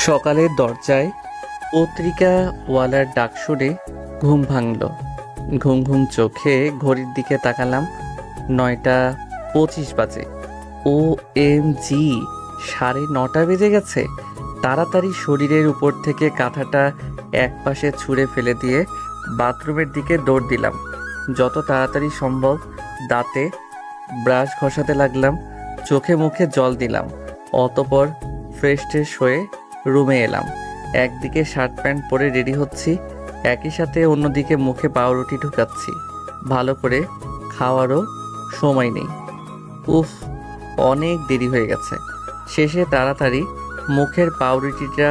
সকালের দরজায় পত্রিকাওয়ালার ডাক শুনে ঘুম ভাঙল। ঘুম ঘুম চোখে ঘড়ির দিকে তাকালাম, 9:25 বাজে। ও এম জি, 9:30 বেজে গেছে। তাড়াতাড়ি শরীরের উপর থেকে কাঁথাটা একপাশে ছুঁড়ে ফেলে দিয়ে বাথরুমের দিকে দৌড় দিলাম। যত তাড়াতাড়ি সম্ভব দাঁতে ব্রাশ ঘষাতে লাগলাম, চোখে মুখে জল দিলাম। অতপর ফ্রেশ ট্রেশ হয়ে রুমে এলাম। একদিকে শার্ট প্যান্ট পরে রেডি হচ্ছি, একই সাথে অন্যদিকে মুখে পাউরুটি ঢুকাচ্ছি। ভালো করে খাওয়ারও সময় নেই। উফ, অনেক দেরি হয়ে গেছে। শেষে তাড়াতাড়ি মুখের পাউরুটিটা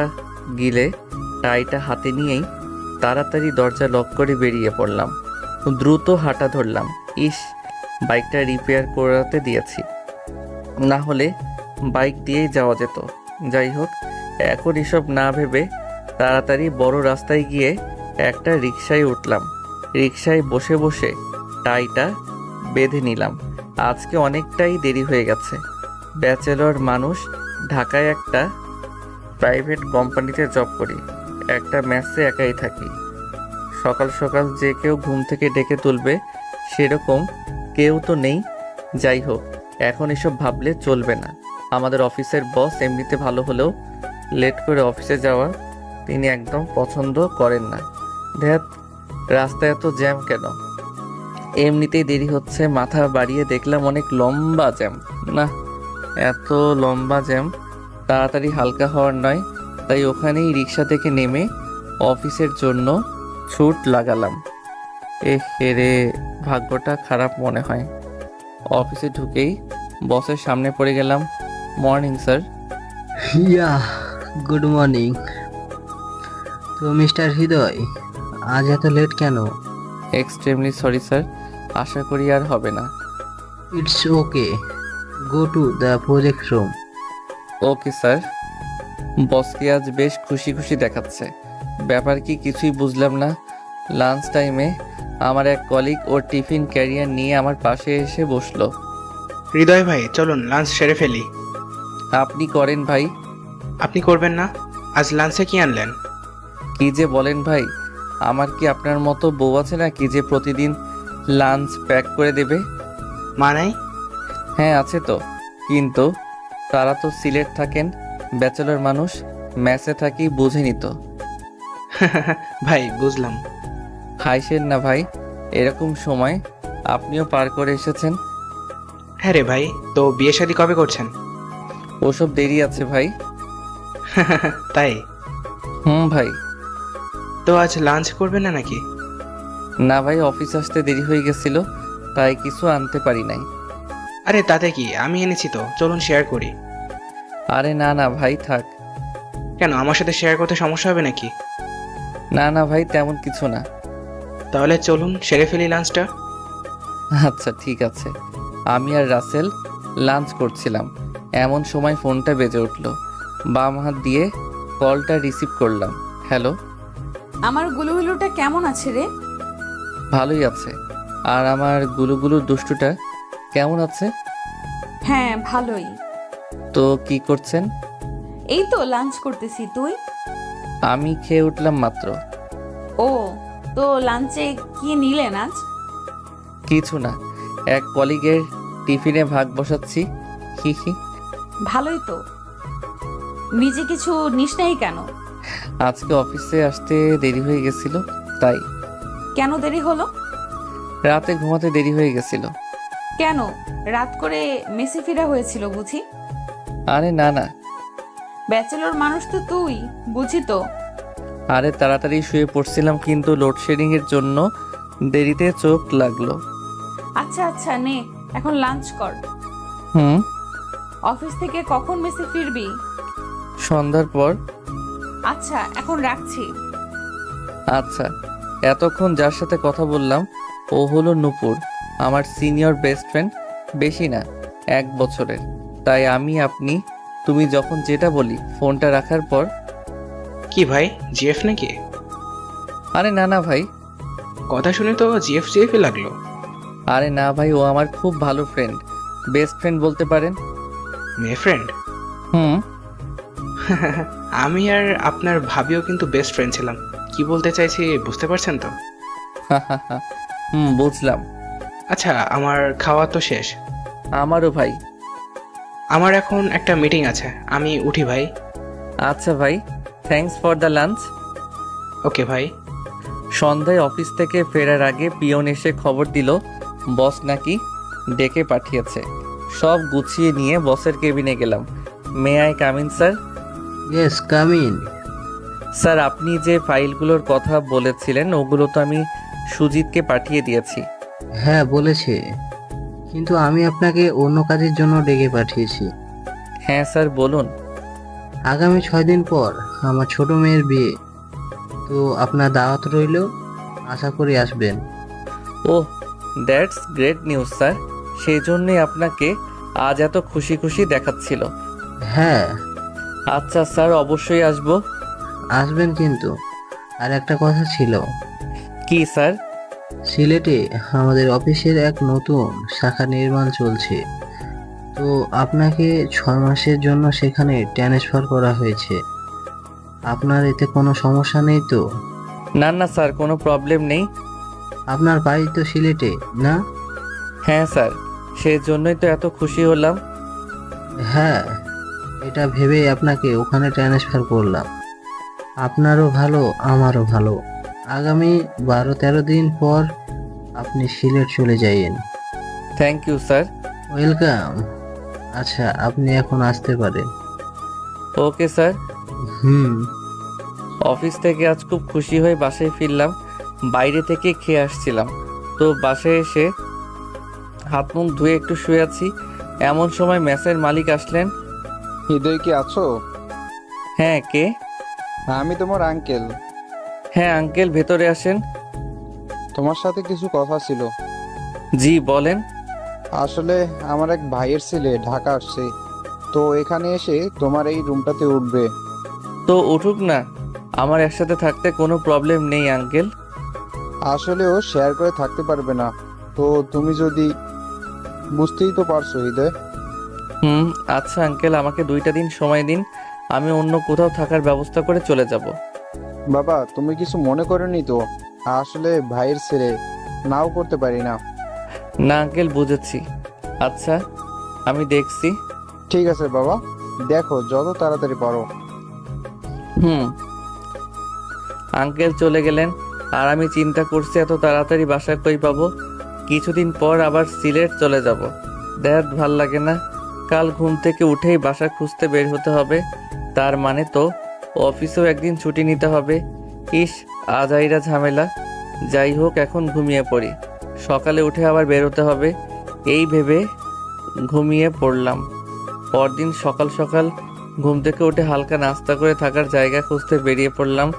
গিলে টাইটা হাতে নিয়েই তাড়াতাড়ি দরজা লক করে বেরিয়ে পড়লাম। দ্রুত হাঁটা ধরলাম। ইস, বাইকটা রিপেয়ার করাতে দিয়েছি, না হলে বাইক দিয়েই যাওয়া যেত। যাই হোক, এখন এসব না ভেবে তাড়াতাড়ি বড় রাস্তায় গিয়ে একটা রিকশায় উঠলাম। রিকশায় বসে বসে টাইটা বেঁধে নিলাম। আজকে অনেকটাই দেরি হয়ে গেছে। ব্যাচেলর মানুষ, ঢাকায় একটা প্রাইভেট কোম্পানিতে জব করি, একটা মেসে একাই থাকি। সকাল সকাল যে কেউ ঘুম থেকে ডেকে তুলবে সেরকম কেউ তো নেই। যাই হোক, এখন এসব ভাবলে চলবে না। আমাদের অফিসের বস এমনিতে ভালো হলেও লেট করে অফিসে যাওয়া তিনি একদম পছন্দ করেন না। ধ্যাত, রাস্তায় এত জ্যাম কেন? এমনিতেই দেরি হচ্ছে, মাথা বাড়িয়ে দেখলাম অনেক লম্বা জ্যাম। না, এত লম্বা জ্যাম তাড়াতাড়ি হালকা হওয়ার নয়। তাই ওখানেই রিক্সা থেকে নেমে অফিসের জন্য ছুট লাগালাম। রে, ভাগ্যটা খারাপ মনে হয়। অফিসে ঢুকেই বসের সামনে পড়ে গেলাম। Morning sir. Yeah, good morning. তো মিস্টার হৃদয়, আজ এত লেট কেন? এক্সট্রিমলি সরি স্যার, আশা করি আর হবে না। It's okay, go to the project room. Okay sir. বসকে আজ বেশ খুশি খুশি দেখাচ্ছে। ব্যাপার কি কিছুই বুঝলাম না। লাঞ্চ টাইমে আমার এক কলিগ ওর টিফিন ক্যারিয়ার নিয়ে আমার পাশে এসে বসলো। হৃদয় ভাই, চলুন লাঞ্চ সেরে ফেলি। আপনি করেন ভাই। আপনি করবেন না? আজ লাঞ্চে কি আনলেন? কি যে বলেন ভাই, আমার কি আপনার মতো বউ আছে নাকি যে প্রতিদিন লাঞ্চ প্যাক করে দেবে? মানে? হ্যাঁ আছে তো, কিন্তু তারা তো সিলেট থাকেন, ব্যাচেলর মানুষ, মেসে থাকি, বুঝেনি তো। ভাই বুঝলাম। হাইসেন না ভাই, এরকম সময় আপনিও পার করে এসেছেন। হ্যাঁ রে ভাই, তো বিয়ে শাদী কবে করছেন? ওসব দেরি আছে ভাই। তাই? ভাই। তো আজ লাঞ্চ করবেন না নাকি? না ভাই, অফিস আসতে দেরি হয়ে গেছিল, তাই কিছু আনতে পারি নাই। আরে তাতে কি, আমি এনেছি তো, চলুন শেয়ার করি। আরে না না ভাই, থাক। কেন, আমার সাথে শেয়ার করতে সমস্যা হবে নাকি? না না ভাই, তেমন কিছু না। তাহলে চলুন সেরে ফেলি লাঞ্চটা। আচ্ছা ঠিক আছে। আমি আর রাসেল লাঞ্চ করছিলাম, এমন সময় ফোনটা বেজে উঠল। বাম হাত দিয়ে কলটা রিসিভ করলাম। হ্যালো। আমার গুলুগুলুটা কেমন আছে রে? ভালোই আছে। আর আমার গুলুগুলু দুষ্টুটা কেমন আছে? হ্যাঁ ভালোই। তো কি করছেন? এই তো লাঞ্চ করতেছি, তুই? আমি খেয়ে উঠলাম মাত্র। ও, তো লাঞ্চে কি নিলেন আজ? কিছু না, এক কলিগের টিফিনে ভাগ বসাচ্ছি। হি হি। ভালোই তো। নিজে কিছু নিস নাই কেন? আজকে অফিসে আসতে দেরি হয়ে গেছিল, তাই। কেন দেরি হলো? রাতে ঘুমাতে দেরি হয়ে গেছিল। কেন, রাত করে মেসে ফেরা হয়েছিল বুঝি? আরে না না। ব্যাচেলর মানুষ তো তুই, বুঝি তো। আরে তাড়াতাড়ি শুয়ে পড়ছিলাম, কিন্তু লোডশেডিং এর জন্য দেরিতে চোখ লাগলো। আচ্ছা আচ্ছা, নে এখন লাঞ্চ কর। হুম। অফিস থেকে কখন মেসে ফিরবি? সন্ধ্যার পর। আচ্ছা এখন রাখছি। আচ্ছা। এতক্ষণ যার সাথে কথা বললাম ও হলো নূপুর, আমার সিনিয়র বেস্ট ফ্রেন্ড। বেশি না, 1 বছরের। তাই আমি আপনি তুমি যখন যেটা বলি। ফোনটা রাখার পর, কি ভাই, জিএফ নাকি? আরে না না ভাই। কথা শুনে তো জিএফ জিএফই লাগলো। আরে না ভাই, ও আমার খুব ভালো ফ্রেন্ড, বেস্ট ফ্রেন্ড বলতে পারেন। মেয়ে ফ্রেন্ড? হুম। আমি আর আপনার ভাবিও কিন্তু বেস্ট ফ্রেন্ড ছিলাম। কি বলতে চাইছি বুঝতে পারছেন তো? বুঝলাম। আচ্ছা, আমার খাওয়া তো শেষ। আমারও ভাই। আমার এখন একটা মিটিং আছে, আমি উঠি ভাই। আচ্ছা ভাই, থ্যাঙ্কস ফর দ্য লাঞ্চ। ওকে ভাই। সন্ধ্যায় অফিস থেকে ফেরার আগে পিয়ন এসে খবর দিল বস নাকি ডেকে পাঠিয়েছে। সব গুছিয়ে নিয়ে বসের কেবিনে গেলাম। May I come in sir? Yes, come in. Sir, আপনি যে ফাইলগুলোর কথা বলেছিলেন ওগুলো তো আমি সুজিতকে পাঠিয়ে দিয়েছি। হ্যাঁ বলেছে, কিন্তু আমি আপনাকে অন্য কাজের জন্য ডেকে পাঠিয়েছি। হ্যাঁ স্যার, বলুন। আগামী 6 দিন পর আমার ছোট মেয়ের বিয়ে, তো আপনার দাওয়াত রইল, আশা করি আসবেন। ওহ, দ্যাটস গ্রেট নিউজ স্যার। সেই জন্যই আপনাকে আজ এত খুশি খুশি দেখাচ্ছিল। হ্যাঁ আচ্ছা স্যার, অবশ্যই আসবো। আসবেন, কিন্তু আর একটা কথা ছিল। কি স্যার? সিলেটে আমাদের অফিসের এক নতুন শাখা নির্মাণ চলছে, তো আপনাকে 6 মাসের জন্য সেখানে ট্রান্সফার করা হয়েছে। আপনার এতে কোনো সমস্যা নেই তো? না না স্যার, কোনো প্রবলেম নেই। আপনার বাড়ি তো সিলেটে, না? হ্যাঁ স্যার, সেই জন্যই তো এত খুশি হলাম। হ্যাঁ, এটা ভেবেই আপনাকে ওখানে ট্রান্সফার করলাম। আপনারও ভালো, আমারও ভালো। আগামী 12-13 দিন পর আপনি সিলেট চলে যাইয়েন। Thank you sir. ওয়েলকাম। আচ্ছা, আপনি এখন আসতে পারেন। Okay sir. হুম। অফিস থেকে আজ খুব খুশি হয়ে বাসায় ফিরলাম। বাইরে থেকে খেয়ে আসছিলাম, তো বাসায় এসে হাত মুখ ধুয়ে একটু শুয়ে আছি। এমন সময় মেসের মালিক আসলেন। হৃদয় কি আছো? হ্যাঁ, কে? আমি তোমার আঙ্কেল। হ্যাঁ আঙ্কেল, ভেতরে আসেন। তোমার সাথে কিছু কথা ছিল। জি বলেন। আসলে আমার এক ভাইয়ের ছেলে ঢাকা আসছে, তো এখানে এসে তোমার এই রুমটাতে উঠবে। তো উঠুক না, আমার একসাথে থাকতে কোনো প্রবলেম নেই আঙ্কেল। আসলে ও শেয়ার করে থাকতে পারবে না, তো তুমি যদি, বুঝতেই তো পারছো হৃদয়। আচ্ছা আঙ্কেল, আমাকে 2টা দিন সময় দিন, আমি অন্য কোথাও থাকার ব্যবস্থা করে চলে যাব। বাবা, তুমি কিছু মনে করোনি তো? আসলে ভাইয়ের ছেলে, নাও করতে পারি না। না আঙ্কেল, বুঝেছি। আচ্ছা, আমি দেখছি। ঠিক আছে বাবা, দেখো যত তাড়াতাড়ি পারো। আঙ্কেল চলে গেলেন, আর আমি চিন্তা করছি এত তাড়াতাড়ি বাসা কই পাবো। কিছুদিন পর আবার সিলেট চলে যাব। দেখ, ভাল লাগে না। কাল ঘুম থেকে উঠেই বাসা খুঁজতে বের হতে হবে। তার মানে তো অফিসেও একদিন ছুটি নিতে হবে। ইস, আজাইরা ঝামেলা। যাই হোক, এখন ঘুমিয়ে পড়ি, সকালে উঠে আবার বেরোতে হবে। এই ভেবে ঘুমিয়ে পড়লাম। পরদিন সকাল সকাল ঘুম থেকে উঠে হালকা নাস্তা করে থাকার জায়গা খুঁজতে বেরিয়ে পড়লাম।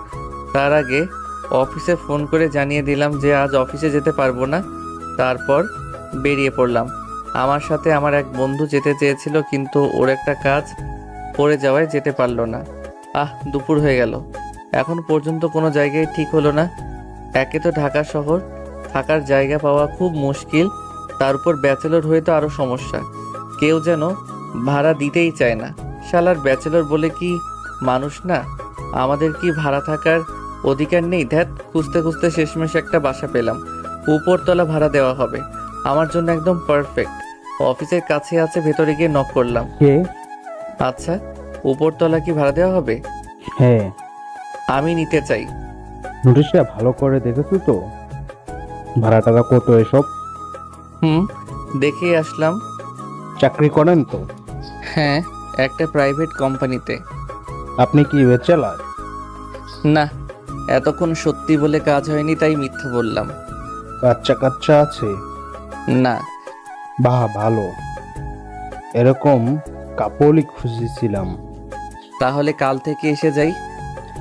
তার আগে অফিসে ফোন করে জানিয়ে দিলাম যে আজ অফিসে যেতে পারবো না। তারপর বেরিয়ে পড়লাম। আমার সাথে আমার এক বন্ধু যেতে চেয়েছিল, কিন্তু ওর একটা কাজ পড়ে যাওয়ায় যেতে পারলো না। দুপুর হয়ে গেল, এখন পর্যন্ত কোনো জায়গায় ঠিক হলো না। একে তো ঢাকা শহর, থাকার জায়গা পাওয়া খুব মুশকিল, তার উপর ব্যাচেলর হয়ে তো আরও সমস্যা। কেউ যেন ভাড়া দিতেই চায় না। শালার ব্যাচেলর বলে কি মানুষ না? আমাদের কি ভাড়া থাকার অধিকার নেই? ধ্যাত, খুঁজতে খুঁজতে শেষমেশ একটা বাসা পেলাম। উপরতলা ভাড়া দেওয়া হবে, আমার জন্য একদম পারফেক্ট। অফিসের কাছে আছে, ভেতরে গিয়ে নক করলাম। কে? আচ্ছা, উপরতলা কি ভাড়া দেওয়া হবে? হ্যাঁ। আমি নিতে চাই। নোটিশটা ভালো করে দেখেছো তো? ভাড়া টাকা কত এসব? দেখেই আসলাম। চাকরি করেন তো? হ্যাঁ, একটা প্রাইভেট কোম্পানিতে। আপনি কি ব্যাচেলার? না, এতক্ষণ সত্যি বলে কাজ হয়নি, তাই মিথ্যা বললাম। বাচ্চা কাচ্চা আছে? না। বাহ, ভালো। এরকম কাপড়ই খুঁজেছিলাম। তাহলে কাল থেকে এসে যাই?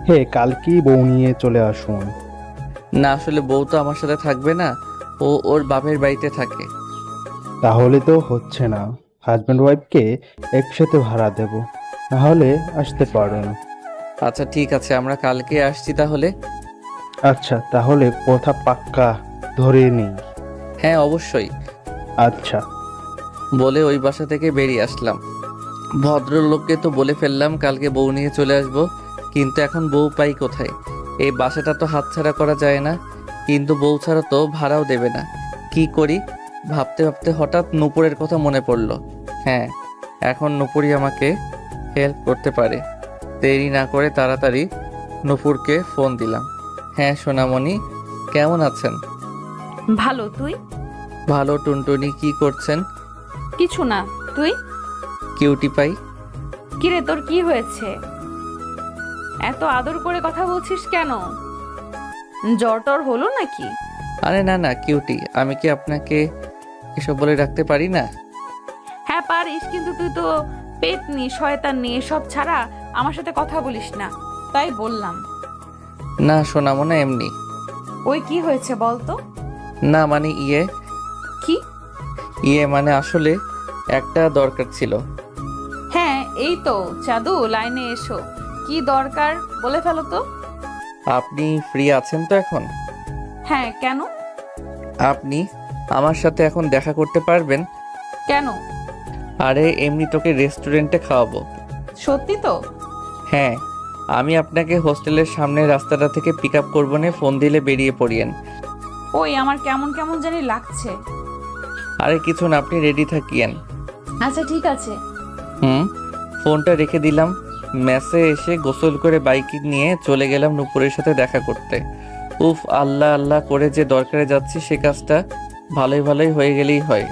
হ্যাঁ, কালকেই বউ নিয়ে চলে আসুন। না, আসলে বউ তো আমার সাথে থাকবে না, ও ওর বাপের বাড়িতে থাকে। তাহলে তো হচ্ছে না। হাজব্যান্ড ওয়াইফকে একসাথে ভাড়া দেব, নাহলে আসতে পারেন। আচ্ছা ঠিক আছে, আমরা কালকে আসছি তাহলে। আচ্ছা, তাহলে কথা পাক্কা ধরে নেই। হ্যাঁ অবশ্যই। আচ্ছা। বলে ওই বাসা থেকে বেরিয়ে আসলাম। ভদ্রলোককে তো বলে ফেললাম কালকে বউ নিয়ে চলে আসব, কিন্তু এখন বউ পাই কোথায়? এই বাসাটা তো হাতছাড়া করা যায় না, কিন্তু বউ ছাড়া তো ভাড়াও দেবে না। কি করি ভাবতে ভাবতে হঠাৎ নূপুরের কথা মনে পড়ল। হ্যাঁ, এখন নূপুরই আমাকে হেল্প করতে পারে। দেরি না করে তাড়াতাড়ি নূপুরকে ফোন দিলাম। হ্যাঁ সোনামণি, কেমন আছেন? ভালো, তুই? ভালো। টুনটুনি কি করছেন? কিছু না, তুই? Cutie pie. কিরে, তোর কি হয়েছে? এত আদর করে কথা বলছিস কেন? জ্বর টর হলো নাকি? আরে না না কিউটি, আমি কি আপনাকে এসব বলে রাখতে পারি না? হ্যাঁ পারিস, কিন্তু তুই তো পেতনি, শয়তানি, এসব ছাড়া আমার সাথে কথা বলিস না, তাই বললাম। না সোনামনা, এমনি। ওই কি হয়েছে বলতো? না মানে কি? মানে আসলে একটা দরকার ছিল। হ্যাঁ এই তো চাঁদু, লাইনে এসো। কি দরকার বলে ফেলো তো। আপনি ফ্রি আছেন তো এখন? হ্যাঁ, কেন? আপনি আমার সাথে এখন দেখা করতে পারবেন? কেন? আরে এমনি তোকে রেস্টুরেন্টে খাওয়াবো। সত্যি তো? হ্যাঁ, আমি আপনাকে হোস্টেলের সামনের রাস্তাটা থেকে পিক আপ করবো নে, ফোন দিলে বেরিয়ে পড়িয়েন। ওই আমার কেমন কেমন জানি লাগছে। আরে কিছু না, আপনি রেডি থাকিয়েন। আচ্ছা ঠিক আছে। ফোনটা রেখে দিলাম। মেসে এসে গোসল করে বাইক নিয়ে চলে গেলাম নূপুরের সাথে দেখা করতে। উফ, আল্লাহ আল্লাহ করে যে দরকারে যাচ্ছি সে কাজটা ভালোই ভালোই হয়ে গেলেই হয়।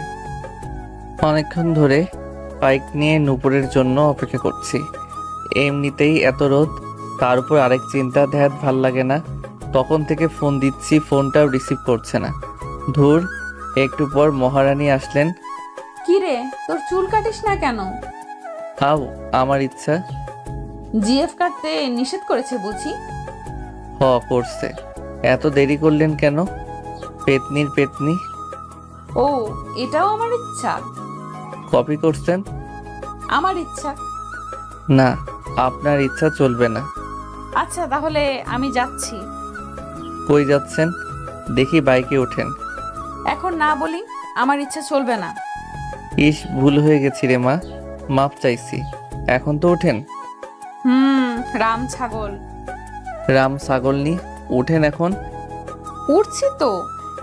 অনেকক্ষণ ধরে বাইক নিয়ে নূপুরের জন্য অপেক্ষা করছি। এমনিতেই এত রোদ, তার উপর আরেক চিন্তা, ধ্যাত ভাল লাগে না। তখন থেকে ফোন দিচ্ছি, ফোনটাও রিসিভ করছে না। ধুর। একটু পর মহারানী আসলেন। কি রে, তোর চুল কাটিস না কেন? হাও, আমার ইচ্ছা। জিএফ কাটতে নিষেধ করেছে বুঝি? করছে। এত দেরি করলেন কেন? পেতনির পেতনি। ও, এটাও আমার ইচ্ছা? কপি করছেন? আমার ইচ্ছা। না, আপনার ইচ্ছা চলবে না। আচ্ছা তাহলে আমি যাচ্ছি। কই যাচ্ছেন? দেখি বাইকে ওঠেন। এখন না বলি, আমার ইচ্ছা চলবে না। ইস, ভুল হয়ে গেছি রে মা, মাপ চাইছি। এখন তো ওঠেন। রাম ছাগল। রাম ছাগলনি, ওঠেন এখন। উঠছি তো,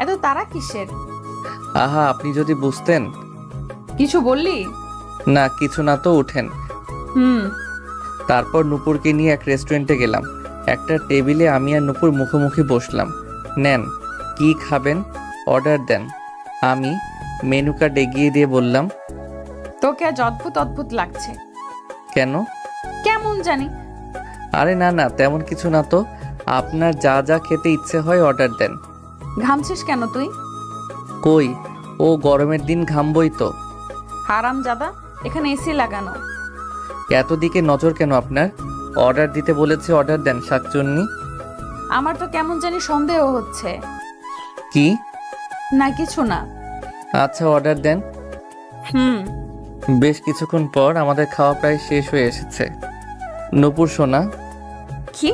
এত তারা কিসের? আহা, আপনি যদি বুঝতেন। কিছু বললি? না কিছু না, তো ওঠেন। তারপর নূপুরকে নিয়ে এক রেস্টুরেন্টে গেলাম। একটা টেবিলে আমি আর নূপুর মুখোমুখি বসলাম। নেন, কি খাবেন অর্ডার দেন। আমি মেনু কার্ড এগিয়ে দিয়ে বললাম। তোকে আজ অদ্ভুত অদ্ভুত লাগছে। কেন? কেমন জানি। আরে না না, তেমন কিছু না তো। আপনার যা যা খেতে ইচ্ছে হয় অর্ডার দেন। ঘামছিস কেন তুই? কই, ও গরমের দিন ঘামবই তো। হারাম জাদা, এখানে এসি লাগানো। এত দিকে নজর কেন আপনার? অর্ডার দিতে বলেছে, অর্ডার দেন শাকচুন্নি। আমার তো কেমন জানি সন্দেহ হচ্ছে। কি? না কিছু না। আচ্ছা অর্ডার দেন। বেশ কিছুক্ষণ পর আমাদের খাওয়া প্রায় শেষ হয়ে এসেছে। নূপুর সোনা, কি?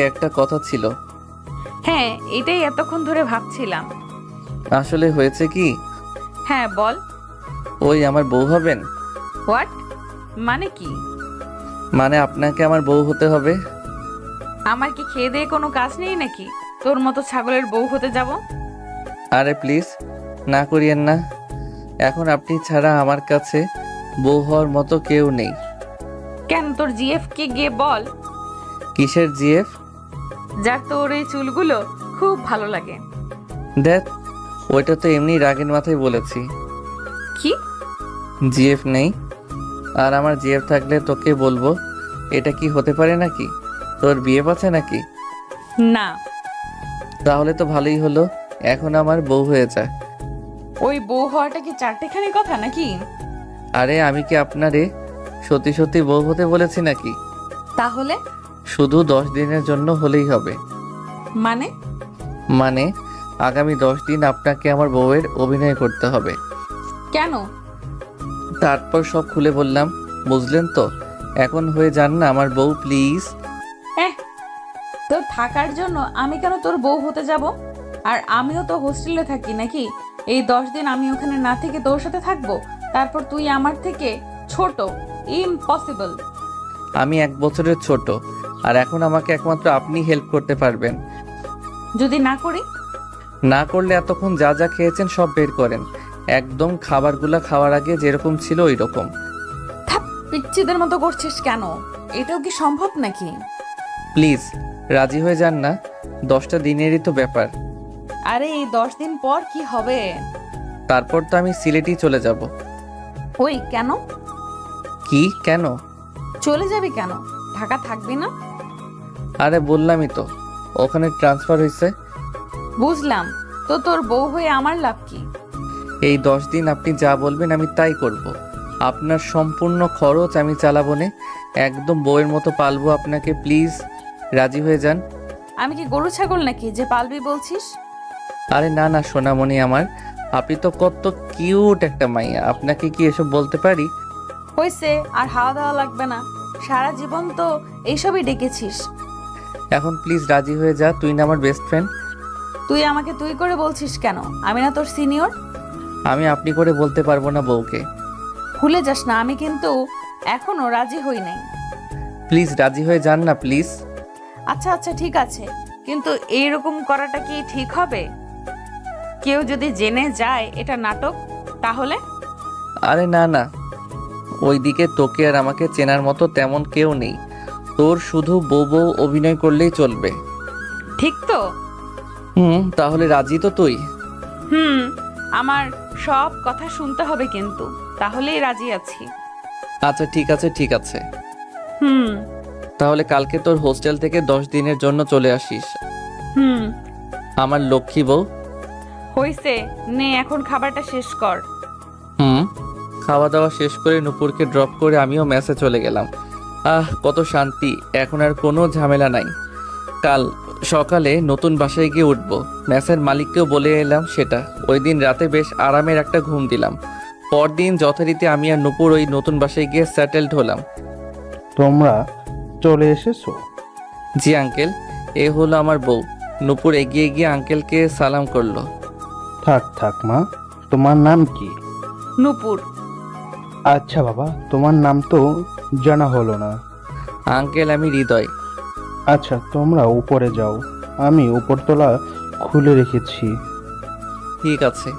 একটা কথা ছিল। হ্যাঁ, এটাই এতক্ষণ ধরে ভাবছিলাম। আসলে হয়েছে কি? হ্যাঁ বল। ওই আমার বউ হবেন। হোয়াট? মানে কি? মানে আপনাকে আমার বউ হতে হবে। আমার কি খেয়ে দিয়ে কোনো কাজ নেই নাকি তোর মতো ছাগলের বউ হতে যাব? আরে প্লিজ না করিয়েন না। এখন আপনি ছাড়া আমার কাছে বউ হওয়ার মতো কেউ নেই। কেন, তোর জিএফ কে গিয়ে বল। কিসের জিএফ? যার তোর এই চুলগুলো খুব ভালো লাগে। দেখ, ওইটা তো এমনি রাগের মাথায় বলেছি। কি? জিএফ নেই? আর আমার জিএফ থাকলে তোকে বলবো? এটা কি হতে পারে নাকি? তোর বিয়ে আছে নাকি? না। তাহলে তো ভালোই হলো, এখন আমার বউ হয়ে যায়। ওই বউ হওয়াটা কি চারটেখানি কথা নাকি? আরে আমি কি আপনারে সত্যি সত্যি বউ হতে বলেছি নাকি? তাহলে? শুধু 10 দিনের জন্য হলেই হবে। মানে আগামী 10 দিন আপনাকে আমার বউয়ের অভিনয় করতে হবে। কেন? তারপর সব খুলে বললাম, বুঝলেন তো? এখন হয়ে যান না আমার বউ প্লিজ। তোর থাকার জন্য আমি কেন তোর বউ হতে যাব? আর আমিও তো হোস্টেলে থাকি নাকি? এই 10 দিন আমি ওখানে না থেকে তোর সাথে থাকবো, তারপর তুই আমার থেকে ছোট, ইম্পসিবল। আমি 1 বছরের ছোট, আর এখন আমাকে একমাত্র আপনি হেল্প করতে পারবেন। যদি না করি? না করলে এতক্ষণ যা যা খেয়েছেন সব বের করেন, একদম খাবারগুলা খাওয়ার আগে যেরকম ছিল ওই রকম। থাপ, পিচ্চিদের মতো করছিস কেন? এটাও কি সম্ভব নাকি? প্লিজ রাজি হয়ে যান না, 10টা দিনেরই তো ব্যাপার। আরে এই 10 দিন পর কি হবে? তারপর তো আমি সিলেটেই চলে যাব। ওই কেন? কি কেন? চলে যাবি কেন? ঢাকা থাকবি না? আরে বললামই তো, ওখানে ট্রান্সফার হয়েছে। বুঝলাম, তো তোর বউ হয়ে আমার লাভ কি? এই 10 দিন আপনি যা বলবেন আমি তাই করব। আপনার সম্পূর্ণ খরচ আমি চালাবো নে, একদম বউয়ের মতো পালবো আপনাকে। প্লিজ রাজি হয়ে যান। আমি কি গরু ছাগল নাকি যে পালবি বলছিস? আরে না না সোনামণি আমার, আপনি তো কত কিউট একটা মাইয়া, আপনাকে কি এসব বলতে পারি? হয়েছে, আর হাওয়া দাওয়া লাগবে না। সারা জীবন তো এইসবই ডেকেছিস। এখন প্লিজ রাজি হয়ে যা, তুই না আমার বেস্ট ফ্রেন্ড। তুই আমাকে তুই করে বলছিস কেন? আমি না তোর সিনিয়র? আমি আপনি করে বলতে পারবো না বউকে। ভুলে যাস না, আমি কিন্তু এখনো রাজি হই নাই। প্লিজ রাজি হয়ে যান না প্লিজ। আচ্ছা আচ্ছা ঠিক আছে, কিন্তু এইরকম করাটা কি ঠিক হবে? কেউ যদি জেনে যায় এটা নাটক, তাহলে? আরে না না, ওইদিকে তোকে আর আমাকে চেনার মতো তেমন কেউ নেই, তোর শুধু বউ বউ অভিনয় করলেই চলবে। ঠিক তো? তাহলে রাজি তো তুই? আমার সব কথা শুনতে হবে কিন্তু, তাহলেই রাজি আছি। আচ্ছা ঠিক আছে ঠিক আছে, হুম তাহলে কালকে তোর হোস্টেল থেকে 10 দিনের জন্য চলে আসিস, হুম আমার লক্ষ্মী বউ। হইছে, নে এখন খাবারটা শেষ কর। খাওয়া দাওয়া শেষ করে নূপুরকে ড্রপ করে আমিও মেসে চলে গেলাম। কত শান্তি, এখন আর কোনো ঝামেলা নাই। কাল সকালে নতুন বাসায় গিয়ে উঠবো, মেসের মালিককেও বলে এলাম সেটা। ওই দিন রাতে বেশ আরামের একটা ঘুম দিলাম। পরদিন যথারীতি আমি আর নূপুর ওই নতুন বাসায় গিয়ে সেটেলড হলাম। তোমরা চলে এসেছো? জি আঙ্কেল, এ হলো আমার বউ। নূপুর এগিয়ে গিয়ে আঙ্কেলকে সালাম করলো। থাক থাক মা, তোমার নাম কি? নূপুর। আচ্ছা বাবা, তোমার নাম তো জানা হলো না। আঙ্কেল আমি হৃদয়। আচ্ছা তোমরা উপরে যাও, আমি উপরতলা খুলে রেখেছি। ঠিক আছে,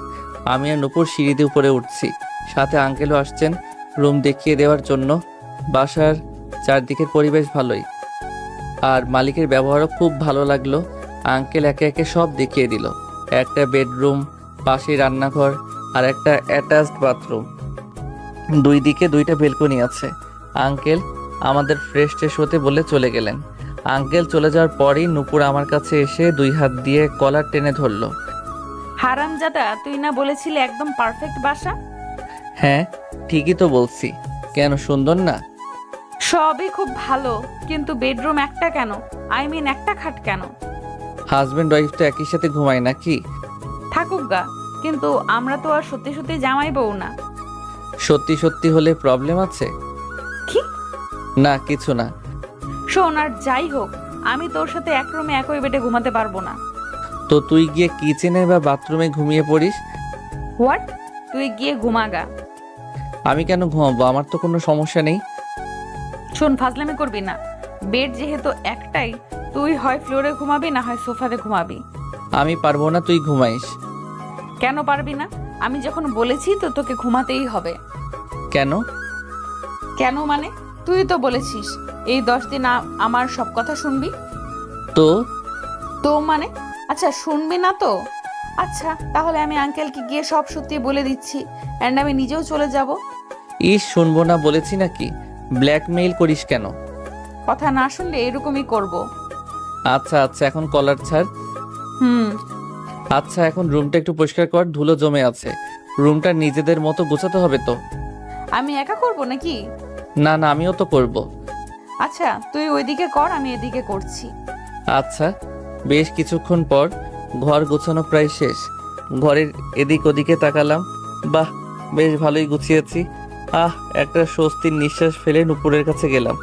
আমি আর নূপুর সিঁড়িতে উপরে উঠছি, সাথে আঙ্কেলও আসছেন রুম দেখিয়ে দেওয়ার জন্য। বাসার চারদিকের পরিবেশ ভালোই, আর মালিকের ব্যবহারও খুব ভালো লাগলো। আঙ্কেল একে একে সব দেখিয়ে দিল। একটা বেডরুম, পাশে রান্নাঘর, আর একটা অ্যাটাচড বাথরুম। 2 দিকে 2টা বেলকনি আছে। আঙ্কেল আমাদের ফ্রেশ ট্রেশ হতে বলে চলে গেলেন। আঙ্কেল চলে যাওয়ার পরেই নূপুর আমার কাছে এসে 2 হাত দিয়ে কলার টেনে ধরলো। হারামজাদা, তুই না বলেছিলি একদম পারফেক্ট বাসা? হ্যাঁ ঠিকই তো বলছি, কেন সুন্দর না? সবই খুব ভালো, কিন্তু বেডরুম একটা কেন? আই মিন একটা খাট কেন? হাজব্যান্ড ওয়াইফ তো একই সাথে ঘুমায় নাকি? থাকুক গা, কিন্তু আমরা তো আর সত্যি সত্যি জামাই বউ না। সত্যি সত্যি হলে প্রবলেম আছে? কি? না কিছু না। শোন, আর যাই হোক, আমি তোর সাথে এক রুমে একই বেডে ঘুমাতে পারবো না। তো তুই গিয়ে কিচেনে বা বাথরুমে ঘুমিয়ে পড়িস। হোয়াট? তুই গিয়ে ঘুমাগা। আমি কেন ঘুমাবো? আমার তো কোনো সমস্যা নেই। শোন, ফাজলামি করবি না। বেড যেহেতু একটাই, তুই হয় ফ্লোরে ঘুমাবি না হয় সোফাতে ঘুমাবি। আমি পারবো না, তুই ঘুমাইস। কেন পারবি না? আমি যখন বলেছি তো তোকে ঘুমাতেই হবে। কেন? কেন মানে? তুই তো বলেছিস এই 10 দিন আমার সব কথা শুনবি। তো তো মানে? আচ্ছা শুনবি না তো? আচ্ছা তাহলে আমি আঙ্কেলকে গিয়ে সব সত্যি বলে দিচ্ছি, এন্ড আমি নিজেও চলে যাব। শুনবো না বলেছি নাকি? ব্ল্যাকমেইল করিস কেন? কথা না শুনলে এরকমই করব। আচ্ছা আচ্ছা এখন কলার ছাড়। হুম আচ্ছা এখন রুমটা একটু পরিষ্কার কর, ধুলো জমে আছে। রুমটা নিজেদের মতো গোছাতে হবে তো। আমি একা করব নাকি? না না আমিও তো করব। আচ্ছা তুই ওইদিকে কর, আমি এদিকে করছি। আচ্ছা। বেশ কিছুক্ষণ পর ঘর গোছানো প্রায় শেষ। ঘরের এদিক ওদিকে তাকালাম, বাহ বেশ ভালোই গুছিয়েছি। একটা স্বস্তির নিঃশ্বাস ফেলে নুপুরের কাছে গেলাম।